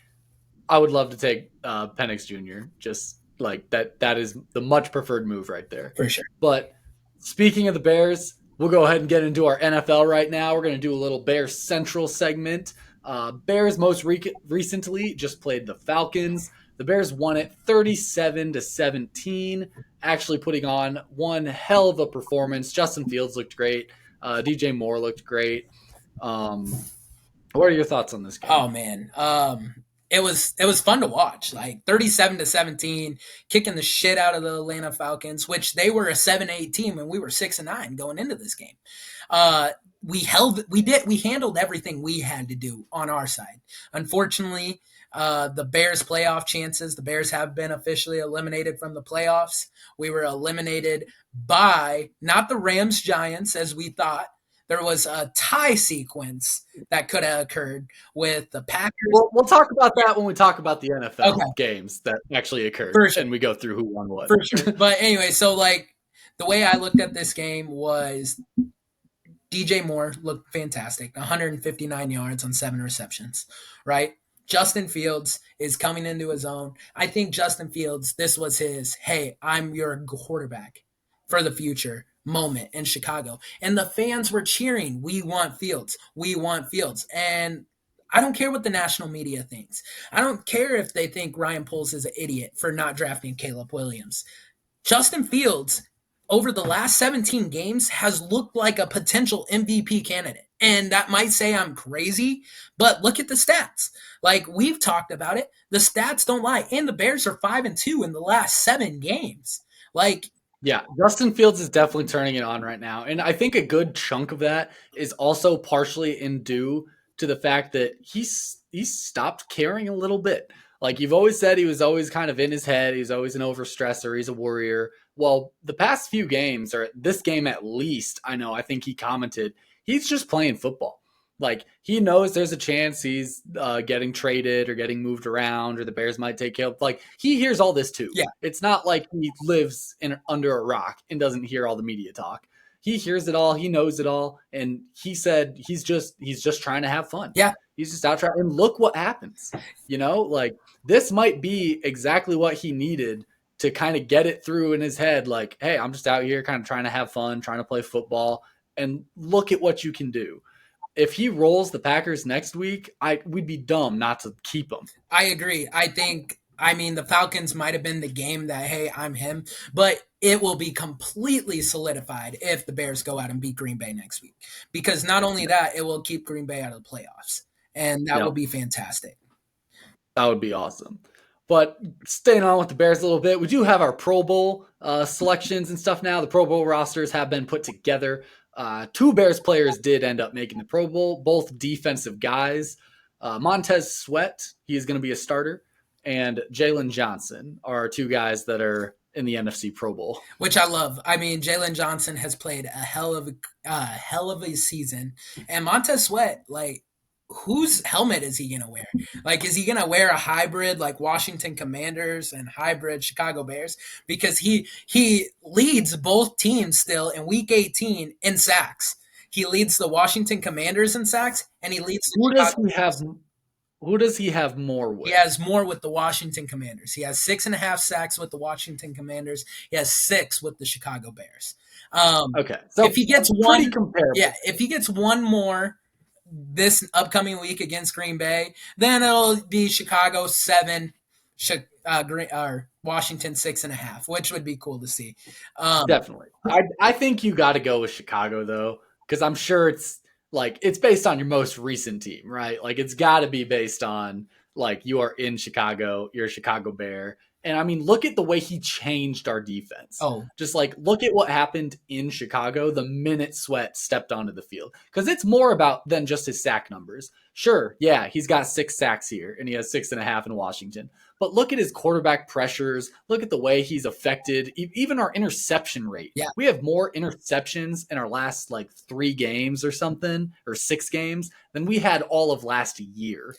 [SPEAKER 1] I would love to take Penix Jr. Just like that is the much preferred move right there.
[SPEAKER 2] For sure.
[SPEAKER 1] But speaking of the Bears, we'll go ahead and get into our NFL right now. We're going to do a little Bears Central segment. Bears most recently just played the Falcons. The Bears won it 37-17, actually putting on one hell of a performance. Justin Fields looked great. DJ Moore looked great. What are your thoughts on this game?
[SPEAKER 2] Oh man, it was fun to watch. Like 37-17, kicking the shit out of the Atlanta Falcons, which they were a 7-8 team and we were 6-9 going into this game. We handled everything we had to do on our side. Unfortunately, the Bears' playoff chances, the Bears have been officially eliminated from the playoffs. We were eliminated by not the Rams Giants as we thought. There was a tie sequence that could have occurred with the Packers.
[SPEAKER 1] We'll talk about that when we talk about the NFL games that actually occurred.
[SPEAKER 2] For sure.
[SPEAKER 1] And we go through who won what.
[SPEAKER 2] For sure. But anyway, so the way I looked at this game was DJ Moore looked fantastic, 159 yards on 7 receptions, right? Justin Fields is coming into his own. I think Justin Fields, this was his, hey, I'm your quarterback for the future moment in Chicago. And the fans were cheering, we want Fields. We want Fields. And I don't care what the national media thinks. I don't care if they think Ryan Poles is an idiot for not drafting Caleb Williams. Justin Fields, over the last 17 games, has looked like a potential MVP candidate. And that might say I'm crazy, but look at the stats. Like we've talked about it, the stats don't lie. And the Bears are 5-2 in the last 7 games. Like,
[SPEAKER 1] Yeah, Justin Fields is definitely turning it on right now. And I think a good chunk of that is also partially in due to the fact that he's stopped caring a little bit. Like you've always said, he was always kind of in his head. He's always an overstressor. He's a worrier. Well, the past few games, or this game at least, I think he commented, he's just playing football. Like he knows there's a chance he's getting traded or getting moved around, or the Bears might take care of. Like he hears all this too.
[SPEAKER 2] yeah,
[SPEAKER 1] It's not like he lives under a rock and doesn't hear all the media talk. He hears it all. He knows it all, and he said he's just trying to have fun.
[SPEAKER 2] yeah,
[SPEAKER 1] He's just out trying. And look what happens. Like this might be exactly what he needed to kind of get it through in his head. Like, hey, I'm just out here kind of trying to have fun, trying to play football, and look at what you can do. If he rolls the Packers next week, we'd be dumb not to keep him.
[SPEAKER 2] I agree. I mean, the Falcons might have been the game that, hey, I'm him, but it will be completely solidified if the Bears go out and beat Green Bay next week. Because not only that, it will keep Green Bay out of the playoffs. And that will be fantastic.
[SPEAKER 1] That would be awesome. But staying on with the Bears a little bit, we do have our Pro Bowl selections and stuff now. The Pro Bowl rosters have been put together. 2 Bears players did end up making the Pro Bowl, both defensive guys. Montez Sweat, he is going to be a starter, and Jalen Johnson are 2 guys that are in the NFC Pro Bowl,
[SPEAKER 2] which I love. I mean, Jalen Johnson has played a hell of a season, and Montez Sweat, like, whose helmet is he going to wear? Like, is he going to wear a hybrid like Washington Commanders and hybrid Chicago Bears? Because he leads both teams still in Week 18 in sacks. He leads the Washington Commanders in sacks, and he leads the
[SPEAKER 1] Who does he have more with?
[SPEAKER 2] He has more with the Washington Commanders. He has 6.5 sacks with the Washington Commanders. He has 6 with the Chicago Bears.
[SPEAKER 1] Okay, so
[SPEAKER 2] if he gets one,
[SPEAKER 1] comparable.
[SPEAKER 2] Yeah, if he gets one more this upcoming week against Green Bay, then it'll be Chicago 7, Washington 6.5, which would be cool to see.
[SPEAKER 1] Definitely, I think you got to go with Chicago though, because I'm sure it's based on your most recent team, right? Like it's got to be based on like you are in Chicago, you're a Chicago Bear. And I mean, look at the way he changed our defense.
[SPEAKER 2] Oh,
[SPEAKER 1] just like look at what happened in Chicago the minute Sweat stepped onto the field. Because it's more about than just his sack numbers. Sure, yeah, he's got 6 sacks here and he has 6.5 in Washington. But look at his quarterback pressures. Look at the way he's affected even our interception rate.
[SPEAKER 2] Yeah.
[SPEAKER 1] We have more interceptions in our last 3 games or something, or 6 games, than we had all of last year.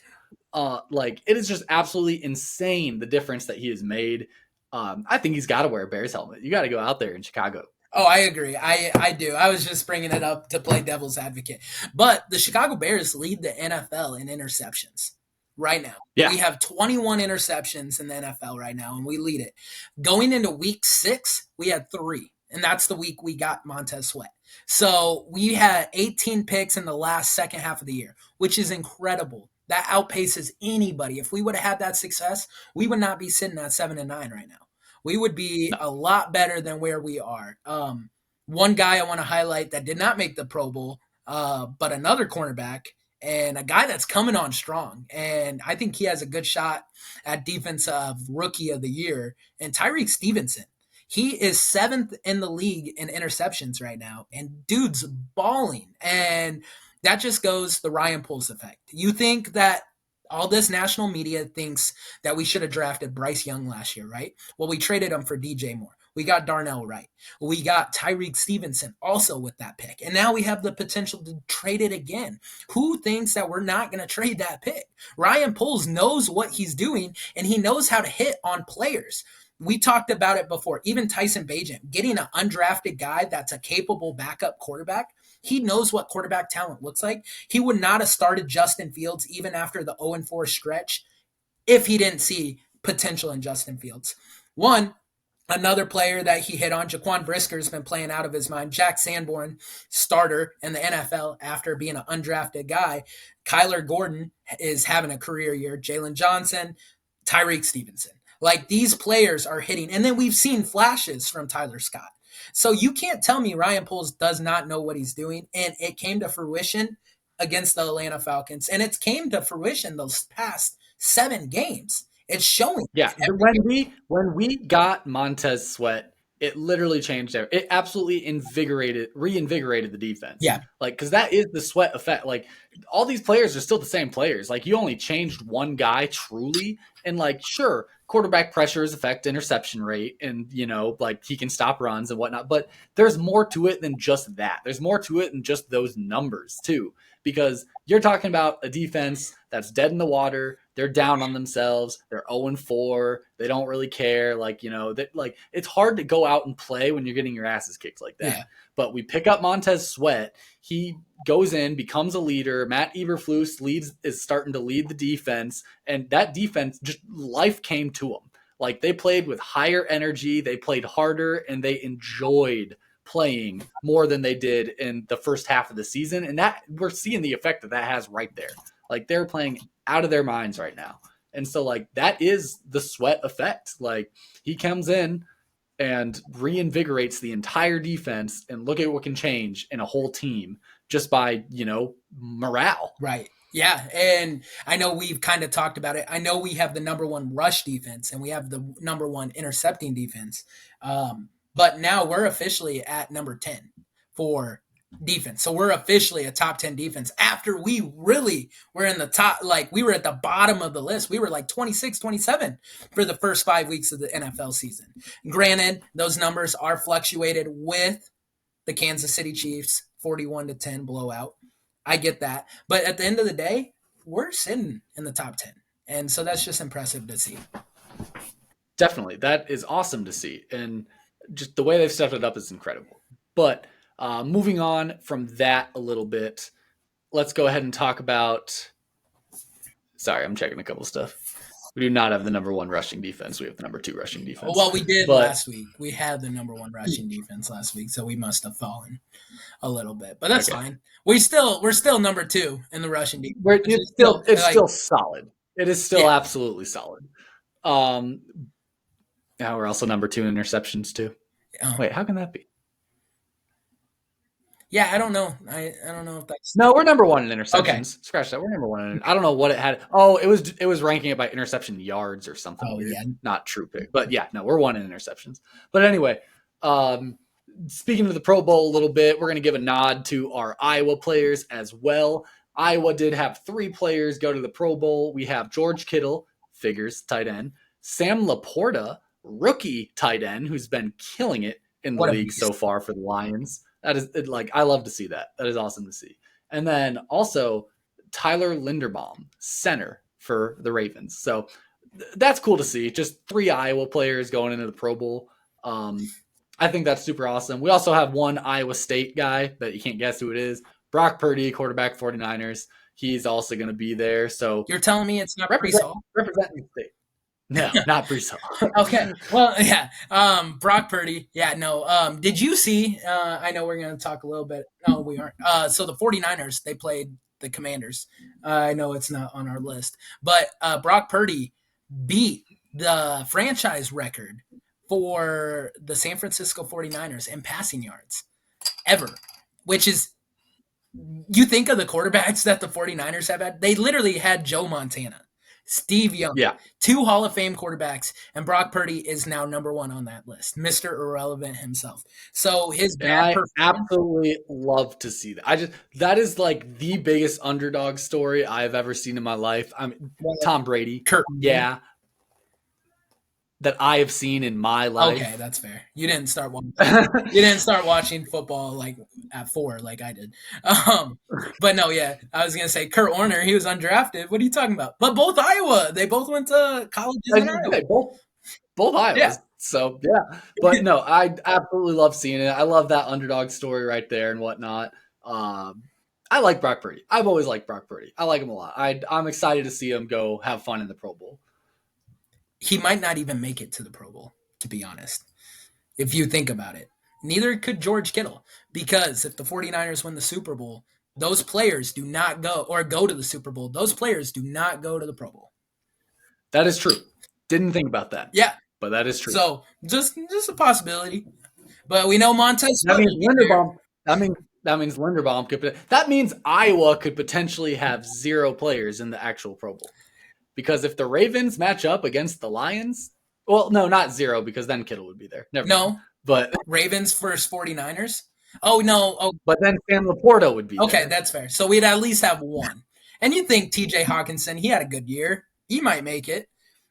[SPEAKER 1] It is just absolutely insane the difference that he has made. I think he's got to wear a Bears helmet. You got to go out there in Chicago.
[SPEAKER 2] Oh, I agree. I do. I was just bringing it up to play devil's advocate. But the Chicago Bears lead the NFL in interceptions right now.
[SPEAKER 1] Yeah.
[SPEAKER 2] We have 21 interceptions in the NFL right now, and we lead it. Going into week 6, we had 3, and that's the week we got Montez Sweat. So we had 18 picks in the second half of the year, which is incredible. That outpaces anybody. If we would have had that success, we would not be sitting at 7-9 right now. We would be a lot better than where we are. One guy I want to highlight that did not make the Pro Bowl, but another cornerback and a guy that's coming on strong. And I think he has a good shot at Defensive Rookie of the Year, and Tyreek Stevenson. He is 7th in the league in interceptions right now, and dude's balling. And that just goes the Ryan Poles effect. You think that all this national media thinks that we should have drafted Bryce Young last year, right? Well, we traded him for DJ Moore. We got Darnell Wright. We got Tyreek Stevenson also with that pick. And now we have the potential to trade it again. Who thinks that we're not going to trade that pick? Ryan Poles knows what he's doing, and he knows how to hit on players. We talked about it before. Even Tyson Bagent, getting an undrafted guy that's a capable backup quarterback, he knows what quarterback talent looks like. He would not have started Justin Fields even after the 0-4 stretch if he didn't see potential in Justin Fields. Another player that he hit on, Jaquan Brisker, has been playing out of his mind. Jack Sanborn, starter in the NFL after being an undrafted guy. Kyler Gordon is having a career year. Jalen Johnson, Tyreek Stevenson. These players are hitting. And then we've seen flashes from Tyler Scott. So you can't tell me Ryan Poles does not know what he's doing, and it came to fruition against the Atlanta Falcons, and it's came to fruition those past 7 games. It's showing.
[SPEAKER 1] Yeah, when we got Montez Sweat, it literally changed everything. It absolutely reinvigorated the defense.
[SPEAKER 2] Yeah.
[SPEAKER 1] Like, because that is the Sweat effect. Like, all these players are still the same players. Like, you only changed one guy truly, and like, sure, quarterback pressures affect interception rate, and like he can stop runs and whatnot. But there's more to it than just that. There's more to it than just those numbers too, because you're talking about a defense that's dead in the water. They're down on themselves. They're 0-4. They don't really care. Like, it's hard to go out and play when you're getting your asses kicked like that.
[SPEAKER 2] Yeah.
[SPEAKER 1] But we pick up Montez Sweat. He goes in, becomes a leader. Matt Eberflus is starting to lead the defense. And that defense, just life came to them. Like, they played with higher energy. They played harder, and they enjoyed playing more than they did in the first half of the season. And that we're seeing the effect that has right there. Like, they're playing out of their minds right now. And so, like, that is the Sweat effect. Like, he comes in and reinvigorates the entire defense, and look at what can change in a whole team just by, morale.
[SPEAKER 2] Right. Yeah. And I know we've kind of talked about it. I know we have the number 1 rush defense and we have the number 1 intercepting defense. But now we're officially at number 10 for defense. So we're officially a top 10 defense after we really were in the top, like we were at the bottom of the list. We were like 26, 27 for the first 5 weeks of the NFL season. Granted, those numbers are fluctuated with the Kansas City Chiefs 41-10 blowout. I get that. But at the end of the day, we're sitting in the top 10. And so that's just impressive to see.
[SPEAKER 1] Definitely. That is awesome to see. And just the way they've stepped it up is incredible. But moving on from that a little bit, let's go ahead and talk about. Sorry, I'm checking a couple stuff. We do not have the number 1 rushing defense. We have the number 2 rushing defense.
[SPEAKER 2] Well, we did last week. We had the number 1 rushing defense last week, so we must have fallen a little bit. But that's fine. We're still number 2 in the rushing defense.
[SPEAKER 1] It's still solid. It is still absolutely solid. Now we're also number 2 in interceptions too. Wait, how can that be?
[SPEAKER 2] Yeah, I don't know. I don't know if that's
[SPEAKER 1] no. We're number 1 in interceptions. Okay. Scratch that. We're number 1 I don't know what it had. Oh, it was ranking it by interception yards or something.
[SPEAKER 2] Oh,
[SPEAKER 1] weird.
[SPEAKER 2] Yeah.
[SPEAKER 1] Not true pick, but yeah, no, we're 1 in interceptions. But anyway, speaking of the Pro Bowl a little bit, we're going to give a nod to our Iowa players as well. Iowa did have 3 players go to the Pro Bowl. We have George Kittle, figures tight end, Sam Laporta, rookie tight end, who's been killing it in the league so far for the Lions. That is I love to see that. That is awesome to see. And then also Tyler Linderbaum, center for the Ravens. So that's cool to see. Just 3 Iowa players going into the Pro Bowl. I think that's super awesome. We also have 1 Iowa State guy that you can't guess who it is. Brock Purdy, quarterback 49ers. He's also going to be there. So
[SPEAKER 2] you're telling me it's not Breece Hall?
[SPEAKER 1] Representing the state. No, not Breece Hall.
[SPEAKER 2] Okay. Well, yeah. Brock Purdy. Yeah, no. Did you see, I know we're going to talk a little bit. No, we aren't. So the 49ers, they played the Commanders. I know it's not on our list. But Brock Purdy beat the franchise record for the San Francisco 49ers in passing yards ever, which is, you think of the quarterbacks that the 49ers have had, they literally had Joe Montana, Steve Young, 2 Hall of Fame quarterbacks, and Brock Purdy is now number 1 on that list, Mr. Irrelevant himself. So his bad performance,
[SPEAKER 1] I absolutely love to see that. That is like the biggest underdog story I've ever seen in my life. Tom Brady,
[SPEAKER 2] Kirk,
[SPEAKER 1] that I have seen in my life.
[SPEAKER 2] Okay, that's fair. You didn't start watching football like at 4 like I did. But no, yeah, I was gonna say Kurt Warner, he was undrafted. What are you talking about? But both Iowa, they both went to colleges in Iowa.
[SPEAKER 1] Both Iowa. Yeah. So yeah, but no, I absolutely love seeing it. I love that underdog story right there and whatnot. I like Brock Purdy. I've always liked Brock Purdy. I like him a lot. I'm excited to see him go have fun in the Pro Bowl.
[SPEAKER 2] He might not even make it to the Pro Bowl, to be honest, if you think about it. Neither could George Kittle, because if the 49ers win the Super Bowl, those players do not go to the Super Bowl. Those players do not go to the Pro Bowl.
[SPEAKER 1] That is true. Didn't think about that.
[SPEAKER 2] Yeah.
[SPEAKER 1] But that is true.
[SPEAKER 2] So just a possibility. But we know Montez.
[SPEAKER 1] That means Linderbaum could. That means Iowa could potentially have 0 players in the actual Pro Bowl. Because if the Ravens match up against the Lions, well, no, not 0, because then Kittle would be there. Never mind.
[SPEAKER 2] No,
[SPEAKER 1] But
[SPEAKER 2] Ravens versus 49ers. Oh no. Oh,
[SPEAKER 1] but then Sam Laporta would be
[SPEAKER 2] okay,
[SPEAKER 1] there.
[SPEAKER 2] that's fair. So we'd at least have one. And you think TJ Hawkinson, he had a good year. He might make it.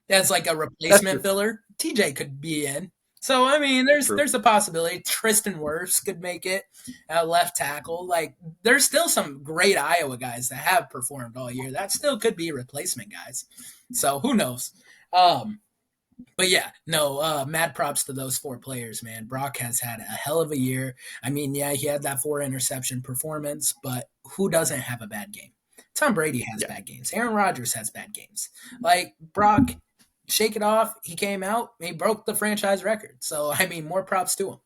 [SPEAKER 2] As like a replacement filler. TJ could be in. So I mean, there's a possibility. Tristan Wirfs could make it at left tackle. Like there's still some great Iowa guys that have performed all year. That still could be replacement guys. So who knows? But yeah, no, mad props to those 4 players, man. Brock has had a hell of a year. I mean, yeah, he had that 4 interception performance, but who doesn't have a bad game? Tom Brady has bad games. Aaron Rodgers has bad games. Like Brock, shake it off. He came out. He broke the franchise record. So, I mean, more props to him.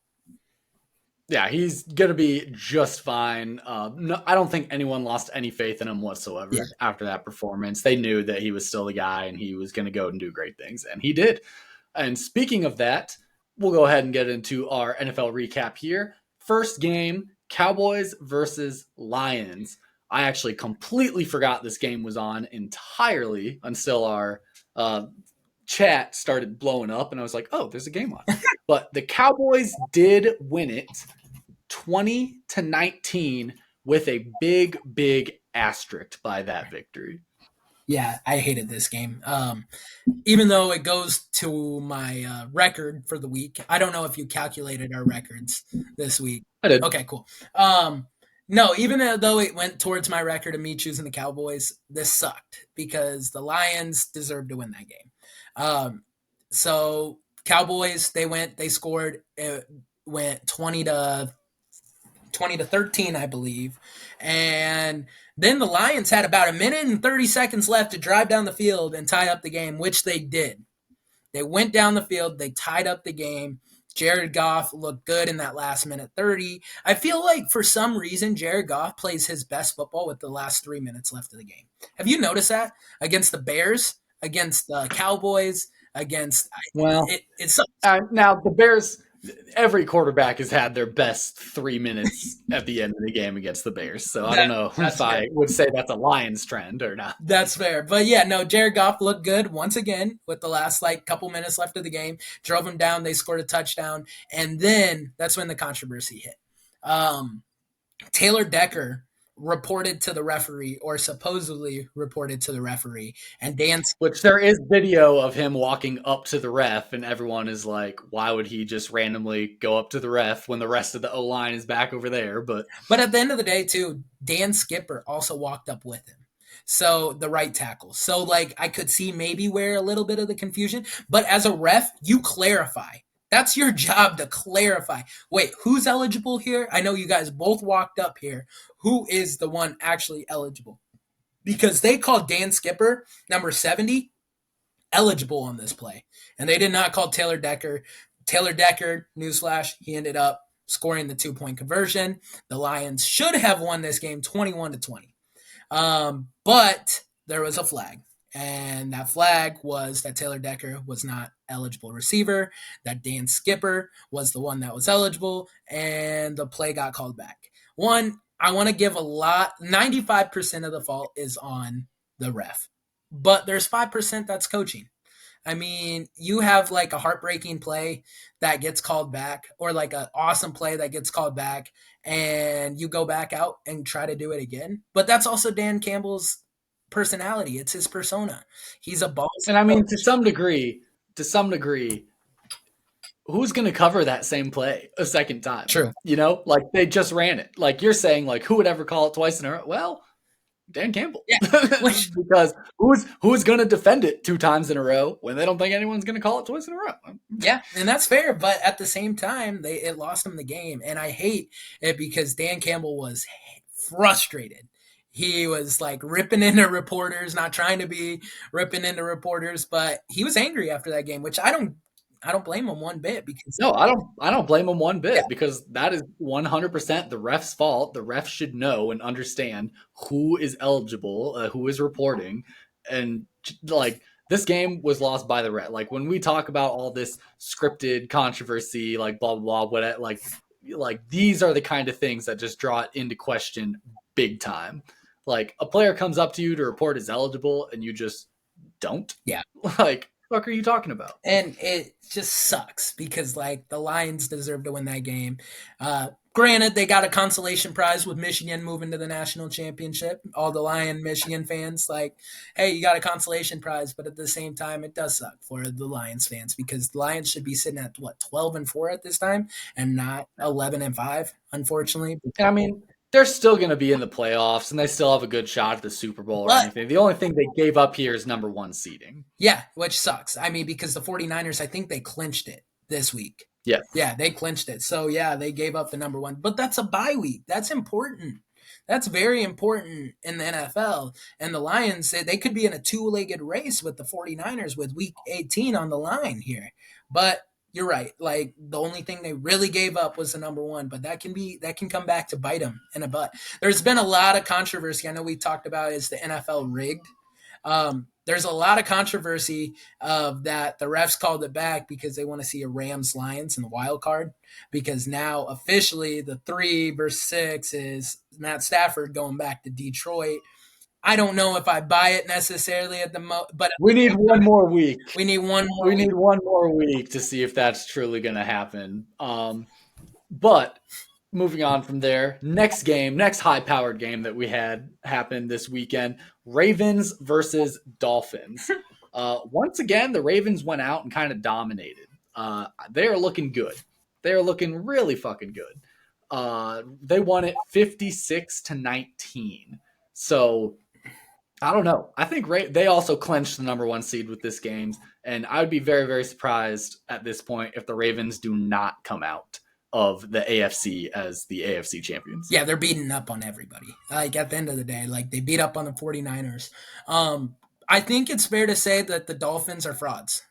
[SPEAKER 1] Yeah, he's going to be just fine. No, I don't think anyone lost any faith in him whatsoever after that performance. They knew that he was still the guy and he was going to go and do great things, and he did. And speaking of that, we'll go ahead and get into our NFL recap here. First game, Cowboys versus Lions. I actually completely forgot this game was on entirely until our chat started blowing up, and I was like, oh, there's a game on. But the Cowboys did win it 20-19 with a big asterisk by that victory.
[SPEAKER 2] Yeah, I hated this game. Even though it goes to my record for the week. I don't know if you calculated our records this week.
[SPEAKER 1] I did.
[SPEAKER 2] Okay, cool. No, even though it went towards my record of me choosing the Cowboys, this sucked because the Lions deserved to win that game. So Cowboys, they scored, it went 20-13, I believe. And then the Lions had about 1:30 left to drive down the field and tie up the game, which they did. They went down the field, they tied up the game. Jared Goff looked good in that last minute 30. I feel like for some reason, Jared Goff plays his best football with the last 3 minutes left of the game. Have you noticed that? Against the Bears, against the Cowboys, against...
[SPEAKER 1] Well,
[SPEAKER 2] it sucks.
[SPEAKER 1] Now, the Bears... Every quarterback has had their best 3 minutes at the end of the game against the Bears. So I don't know if I would say that's a Lions trend or not.
[SPEAKER 2] That's fair. But yeah, no, Jared Goff looked good once again with the last couple minutes left of the game. Drove them down. They scored a touchdown. And then that's when the controversy hit. Taylor Decker reported to the referee, or supposedly reported to the referee, and
[SPEAKER 1] which there is video of him walking up to the ref, and everyone is like, why would he just randomly go up to the ref when the rest of the O-line is back over there? But
[SPEAKER 2] at the end of the day too, Dan Skipper also walked up with him, so the right tackle. So I could see maybe where a little bit of the confusion, but as a ref, you clarify. That's your job, to clarify. Wait, who's eligible here? I know you guys both walked up here. Who is the one actually eligible? Because they called Dan Skipper, number 70, eligible on this play. And they did not call Taylor Decker. Taylor Decker, newsflash, he ended up scoring the 2-point conversion. The Lions should have won this game 21-20. But there was a flag. And that flag was that Taylor Decker was not eligible receiver, that Dan Skipper was the one that was eligible, and the play got called back. One, I want to give 95% of the fault is on the ref, but there's 5% that's coaching. I mean, you have a heartbreaking play that gets called back, or an awesome play that gets called back, and you go back out and try to do it again. But that's also Dan Campbell's personality. It's his persona. He's a boss.
[SPEAKER 1] And I mean, to some degree, who's going to cover that same play a second time?
[SPEAKER 2] True.
[SPEAKER 1] They just ran it. You're saying, who would ever call it twice in a row? Well, Dan Campbell.
[SPEAKER 2] Yeah.
[SPEAKER 1] Because who's going to defend it 2 times in a row when they don't think anyone's going to call it twice in a row?
[SPEAKER 2] Yeah, and that's fair. But at the same time, it lost them the game. And I hate it because Dan Campbell was frustrated. He was ripping into reporters, not trying to be ripping into reporters, but he was angry after that game, which I don't blame him one bit, because
[SPEAKER 1] no, I don't blame him one bit, because that is 100% the ref's fault. The ref should know and understand who is eligible, who is reporting, and this game was lost by the ref. When we talk about all this scripted controversy, blah blah blah, what like these are the kind of things that just draw it into question big time. Like a player comes up to you to report as eligible and you just don't.
[SPEAKER 2] Yeah.
[SPEAKER 1] Like, what are you talking about?
[SPEAKER 2] And it just sucks because like the Lions deserve to win that game. Granted, they got a consolation prize with Michigan moving to the national championship. All the Lion Michigan fans, like, hey, you got a consolation prize, but at the same time, it does suck for the Lions fans because the Lions should be sitting at what 12-4 at this time and not 11-5, unfortunately.
[SPEAKER 1] I mean, they're still going to be in the playoffs and they still have a good shot at the Super Bowl or
[SPEAKER 2] But
[SPEAKER 1] anything. The only thing they gave up here is number 1 seeding.
[SPEAKER 2] yeah, which sucks. I mean, because the 49ers, I think they clinched it this week.
[SPEAKER 1] Yes.
[SPEAKER 2] Yeah, they clinched it. So, yeah, they gave up the number 1. But that's a bye week. That's important. That's very important in the NFL. And the Lions, they could be in a two-legged race with the 49ers with week 18 on the line here. But you're right. Like, the only thing they really gave up was the number 1. But that can come back to bite them in a butt. There's been a lot of controversy. I know we talked about is the NFL rigged. There's a lot of controversy of that the refs called it back because they want to see a Rams Lions in the wild card because now officially the 3 versus 6 is Matt Stafford going back to Detroit. I don't know if I buy it necessarily at the but
[SPEAKER 1] we need one more week.
[SPEAKER 2] We need one
[SPEAKER 1] more week to see if that's truly going to happen. But moving on from there, next high-powered game that we had happen this weekend, Ravens versus Dolphins. Once again, the Ravens went out and kind of dominated. They are looking good. They are looking really fucking good. They won it 56-19. So I don't know. I think they also clinched the number 1 seed with this game, and I would be very, very surprised at this point if the Ravens do not come out of the AFC as the AFC champions.
[SPEAKER 2] Yeah, they're beating up on everybody. Like at the end of the day, like they beat up on the 49ers. I think it's fair to say that the Dolphins are frauds.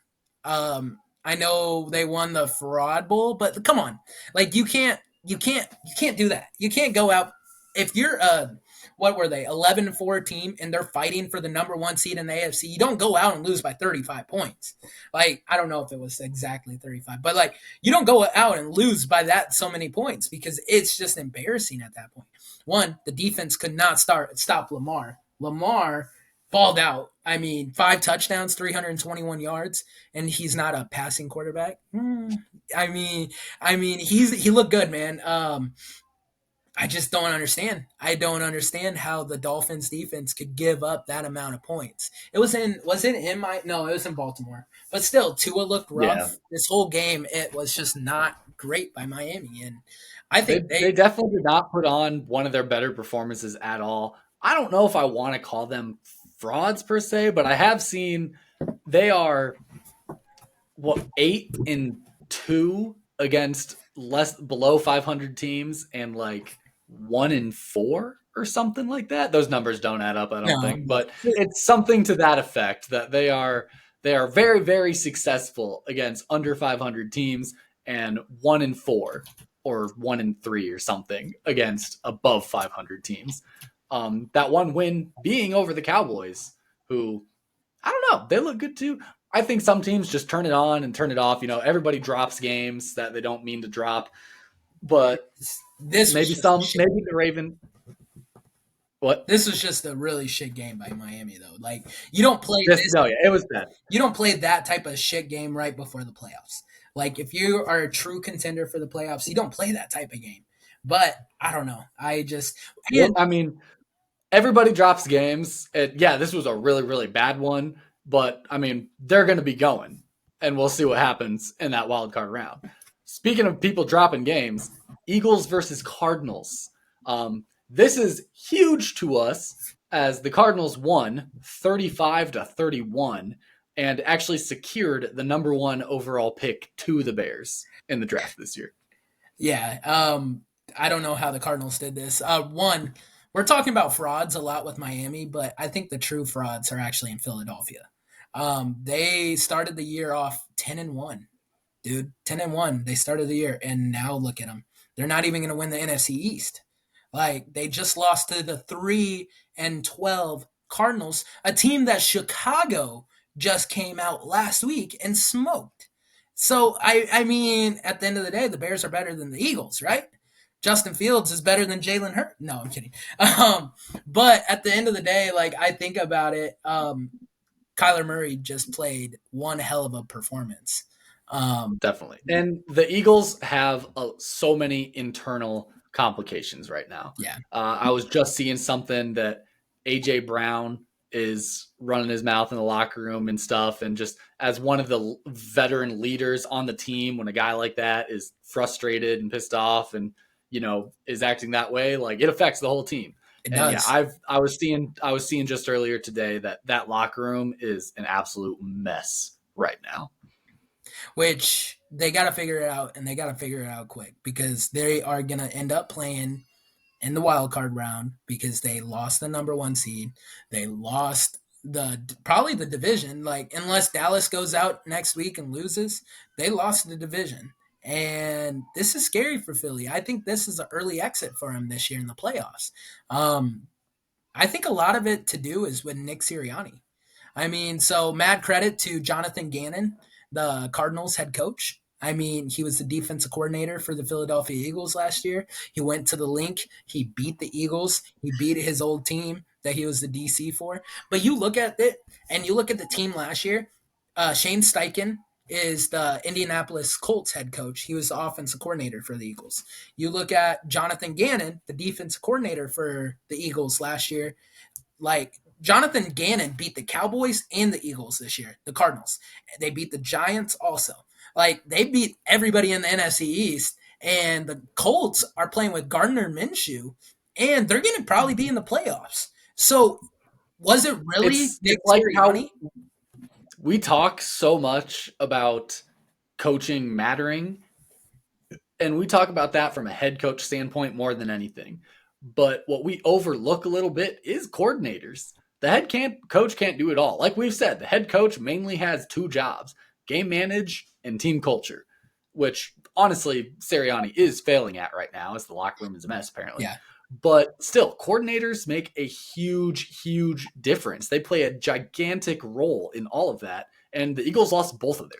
[SPEAKER 2] I know they won the Fraud Bowl, but come on. Like you can't do that. You can't go out if you're what were they, 11-4 team, and they're fighting for the number 1 seed in the AFC, you don't go out and lose by 35 points. Like, I don't know if it was exactly 35, but, like, you don't go out and lose by that so many points because it's just embarrassing at that point. One, the defense could not stop Lamar. Lamar balled out. I mean, 5 touchdowns, 321 yards, and he's not a passing quarterback. I mean, he looked good, man. I just don't understand. I don't understand how the Dolphins defense could give up that amount of points. It was in Baltimore. But still, Tua looked rough. Yeah. This whole game, it was just not great by Miami. And I think
[SPEAKER 1] they definitely did not put on one of their better performances at all. I don't know if I want to call them frauds per se, but I have seen they are 8-2 against below 500 teams and like 1-4 or something like that. Those numbers don't add up, I don't think, but it's something to that effect that they are very, very successful against under 500 teams and 1-4 or 1-3 or something against above 500 teams. That one win being over the Cowboys, who I don't know, they look good too. I think some teams just turn it on and turn it off. You know, everybody drops games that they don't mean to drop. But maybe the Ravens. What?
[SPEAKER 2] This was just a really shit game by Miami, though. Like, you don't play
[SPEAKER 1] it was bad.
[SPEAKER 2] You don't play that type of shit game right before the playoffs. Like, if you are a true contender for the playoffs, you don't play that type of game. But I don't know. I
[SPEAKER 1] mean, everybody drops games. This was a really, really bad one. But, I mean, they're going to be going, and we'll see what happens in that wild card round. Speaking of people dropping games, Eagles versus Cardinals. This is huge to us as the Cardinals won 35-31 and actually secured the number 1 overall pick to the Bears in the draft this year.
[SPEAKER 2] Yeah, I don't know how the Cardinals did this. One, we're talking about frauds a lot with Miami, but I think the true frauds are actually in Philadelphia. They started the year off 10-1, dude, 10-1. They started the year, and now look at them. They're not even going to win the NFC East. Like, they just lost to the 3-12 Cardinals, a team that Chicago just came out last week and smoked. So I mean, at the end of the day, the Bears are better than the Eagles, right? Justin Fields is better than Jalen Hurts. No, I'm kidding. But at the end of the day, like I think about it, Kyler Murray just played one hell of a performance.
[SPEAKER 1] Definitely. And the Eagles have so many internal complications right now.
[SPEAKER 2] Yeah,
[SPEAKER 1] I was just seeing something that AJ Brown is running his mouth in the locker room and stuff. And just as one of the veteran leaders on the team, when a guy like that is frustrated and pissed off and, is acting that way, like it affects the whole team.
[SPEAKER 2] it
[SPEAKER 1] And yeah,
[SPEAKER 2] does.
[SPEAKER 1] I was seeing just earlier today that locker room is an absolute mess right now.
[SPEAKER 2] Which they got to figure it out, and they got to figure it out quick because they are going to end up playing in the wild card round because they lost the number one seed. They lost probably the division. Like unless Dallas goes out next week and loses, they lost the division. And this is scary for Philly. I think this is an early exit for him this year in the playoffs. Um, I think a lot of it to do is with Nick Sirianni. I mean, so mad credit to Jonathan Gannon, the Cardinals head coach. I mean, he was the defensive coordinator for the Philadelphia Eagles last year. He went to the link. He beat the Eagles. He beat his old team that he was the DC for. But you look at it, and you look at the team last year. Shane Steichen is the Indianapolis Colts head coach. He was the offensive coordinator for the Eagles. You look at Jonathan Gannon, the defensive coordinator for the Eagles last year. Like Jonathan Gannon beat the Cowboys and the Eagles this year, the Cardinals. They beat the Giants also. Like they beat everybody in the NFC East, and the Colts are playing with Gardner Minshew, and they're going to probably be in the playoffs. So was it really Nick
[SPEAKER 1] It's like how
[SPEAKER 2] Sirianni?
[SPEAKER 1] we talk so much about coaching mattering, and we talk about that from a head coach standpoint more than anything. But what we overlook a little bit is coordinators. The coach can't do it all. Like we've said, the head coach mainly has two jobs: game manage and team culture, which honestly Sirianni is failing at right now, as the locker room is a mess apparently.
[SPEAKER 2] Yeah,
[SPEAKER 1] But still, coordinators make a huge, huge difference. They play a gigantic role in all of that. And the Eagles lost both of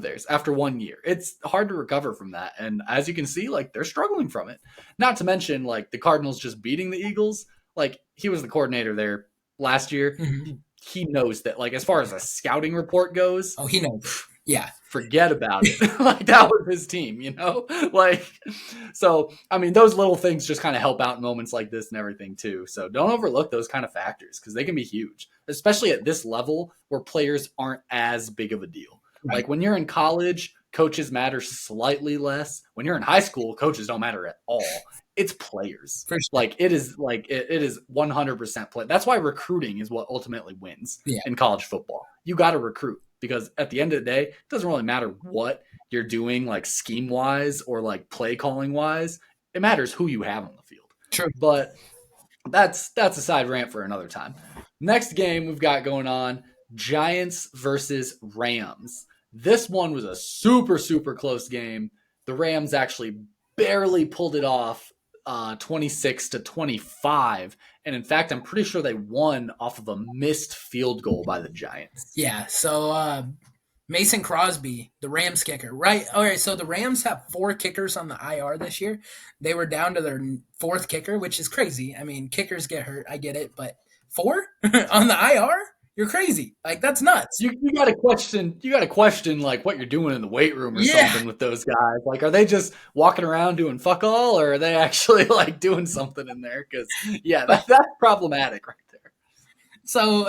[SPEAKER 1] theirs after 1 year. It's hard to recover from that. And as you can see, like they're struggling from it. Not to mention like the Cardinals just beating the Eagles. Like he was the coordinator there last year.
[SPEAKER 2] mm-hmm.
[SPEAKER 1] He knows that like as far as a scouting report goes,
[SPEAKER 2] Oh, he knows. Yeah,
[SPEAKER 1] forget about it. Like that was his team. Like so I mean those little things just kind of help out in moments like this and everything too. So don't overlook those kind of factors because they can be huge, especially at this level where players aren't as big of a deal.
[SPEAKER 2] right.
[SPEAKER 1] Like when you're in college, coaches matter slightly less. When you're in high school, coaches don't matter at all. It's players.
[SPEAKER 2] For sure.
[SPEAKER 1] Like it is 100% play. That's why recruiting is what ultimately wins
[SPEAKER 2] Yeah,
[SPEAKER 1] in college football. You got to recruit because at the end of the day, it doesn't really matter what you're doing, like scheme wise or like play calling wise. It matters who you have on the field.
[SPEAKER 2] true.
[SPEAKER 1] But that's a side rant for another time. Next game we've got going on: Giants versus Rams. This one was a super, super close game. The Rams actually barely pulled it off 26-25. And in fact, I'm pretty sure they won off of a missed field goal by the Giants.
[SPEAKER 2] Yeah, so Mason Crosby, the Rams kicker, right? All right, so the Rams have 4 kickers on the IR this year. They were down to their 4th kicker, which is crazy. I mean, kickers get hurt, I get it, but 4 on the IR? You're crazy. Like that's nuts.
[SPEAKER 1] You got to question like what you're doing in the weight room or
[SPEAKER 2] Yeah.
[SPEAKER 1] something with those guys. Like, are they just walking around doing fuck all, or are they actually like doing something in there? Because yeah, that's problematic right there.
[SPEAKER 2] So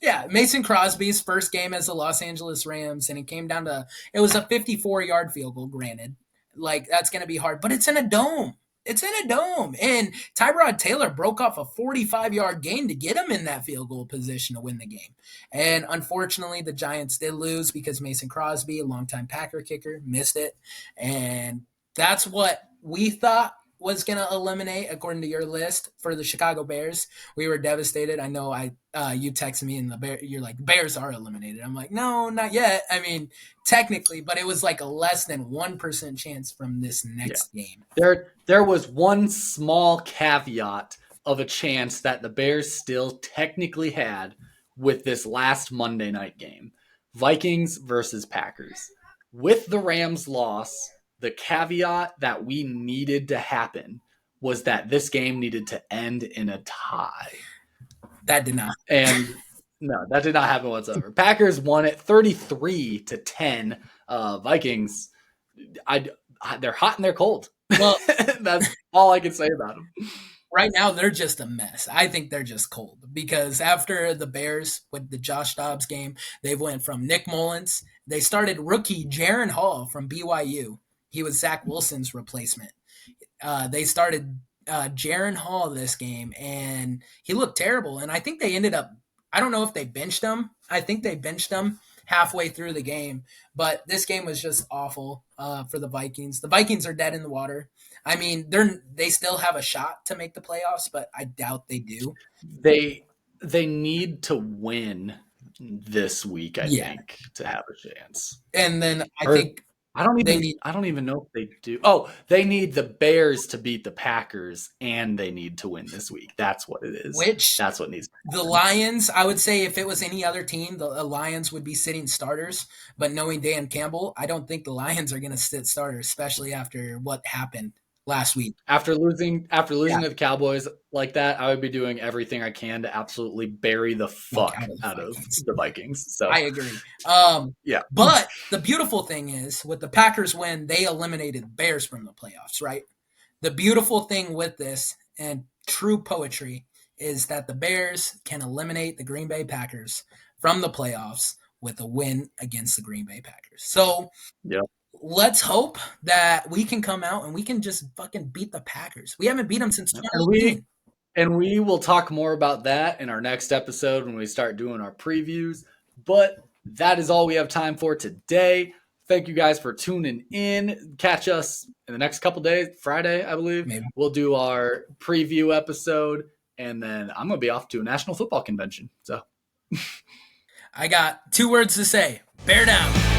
[SPEAKER 2] yeah, Mason Crosby's first game as the Los Angeles Rams, and it was a 54-yard field goal, granted. Like that's gonna be hard, but it's in a dome. It's in a dome. And Tyrod Taylor broke off a 45-yard gain to get him in that field goal position to win the game. And unfortunately, the Giants did lose because Mason Crosby, a longtime Packer kicker, missed it. And that's what we thought was going to eliminate, according to your list, for the Chicago Bears. We were devastated. I know you texted me and you're like, Bears are eliminated. I'm like, no, not yet. I mean, technically, but it was like a less than 1% chance from this next game.
[SPEAKER 1] There was one small caveat of a chance that the Bears still technically had with this last Monday night game. Vikings versus Packers. with the Rams loss, the caveat that we needed to happen was that this game needed to end in a tie.
[SPEAKER 2] That did not.
[SPEAKER 1] And no, that did not happen whatsoever. Packers won it 33-10. Vikings, they're hot and they're cold. Well, that's all I can say about them.
[SPEAKER 2] Right now, they're just a mess. I think they're just cold because after the Bears with the Josh Dobbs game, they went from Nick Mullins. They started rookie Jaron Hall from BYU. He was Zach Wilson's replacement. They started Jaron Hall this game, and he looked terrible. And I think they ended up – I don't know if they benched him. I think they benched him halfway through the game. But this game was just awful for the Vikings. The Vikings are dead in the water. I mean, they still have a shot to make the playoffs, but I doubt they do.
[SPEAKER 1] They need to win this week, I think, to have a chance.
[SPEAKER 2] And then I think
[SPEAKER 1] I don't even know if they do. Oh, they need the Bears to beat the Packers, and they need to win this week. That's what it is. That's what needs to happen.
[SPEAKER 2] The Lions, I would say if it was any other team, the Lions would be sitting starters. But knowing Dan Campbell, I don't think the Lions are going to sit starters, especially after what happened last week.
[SPEAKER 1] After losing to the Cowboys like that, I would be doing everything I can to absolutely bury the fuck out of the Vikings. So
[SPEAKER 2] I agree.
[SPEAKER 1] Yeah.
[SPEAKER 2] But the beautiful thing is, with the Packers win, they eliminated the Bears from the playoffs, right? The beautiful thing with this, and true poetry, is that the Bears can eliminate the Green Bay Packers from the playoffs with a win against the Green Bay Packers. So let's hope that we can come out and we can just fucking beat the Packers. We haven't beat them since 2018.
[SPEAKER 1] And we will talk more about that in our next episode when we start doing our previews. But that is all we have time for today. Thank you guys for tuning in. Catch us in the next couple days. Friday, I believe.
[SPEAKER 2] Maybe.
[SPEAKER 1] We'll do our preview episode. And then I'm going to be off to a national football convention. So
[SPEAKER 2] I got 2 words to say. Bear down.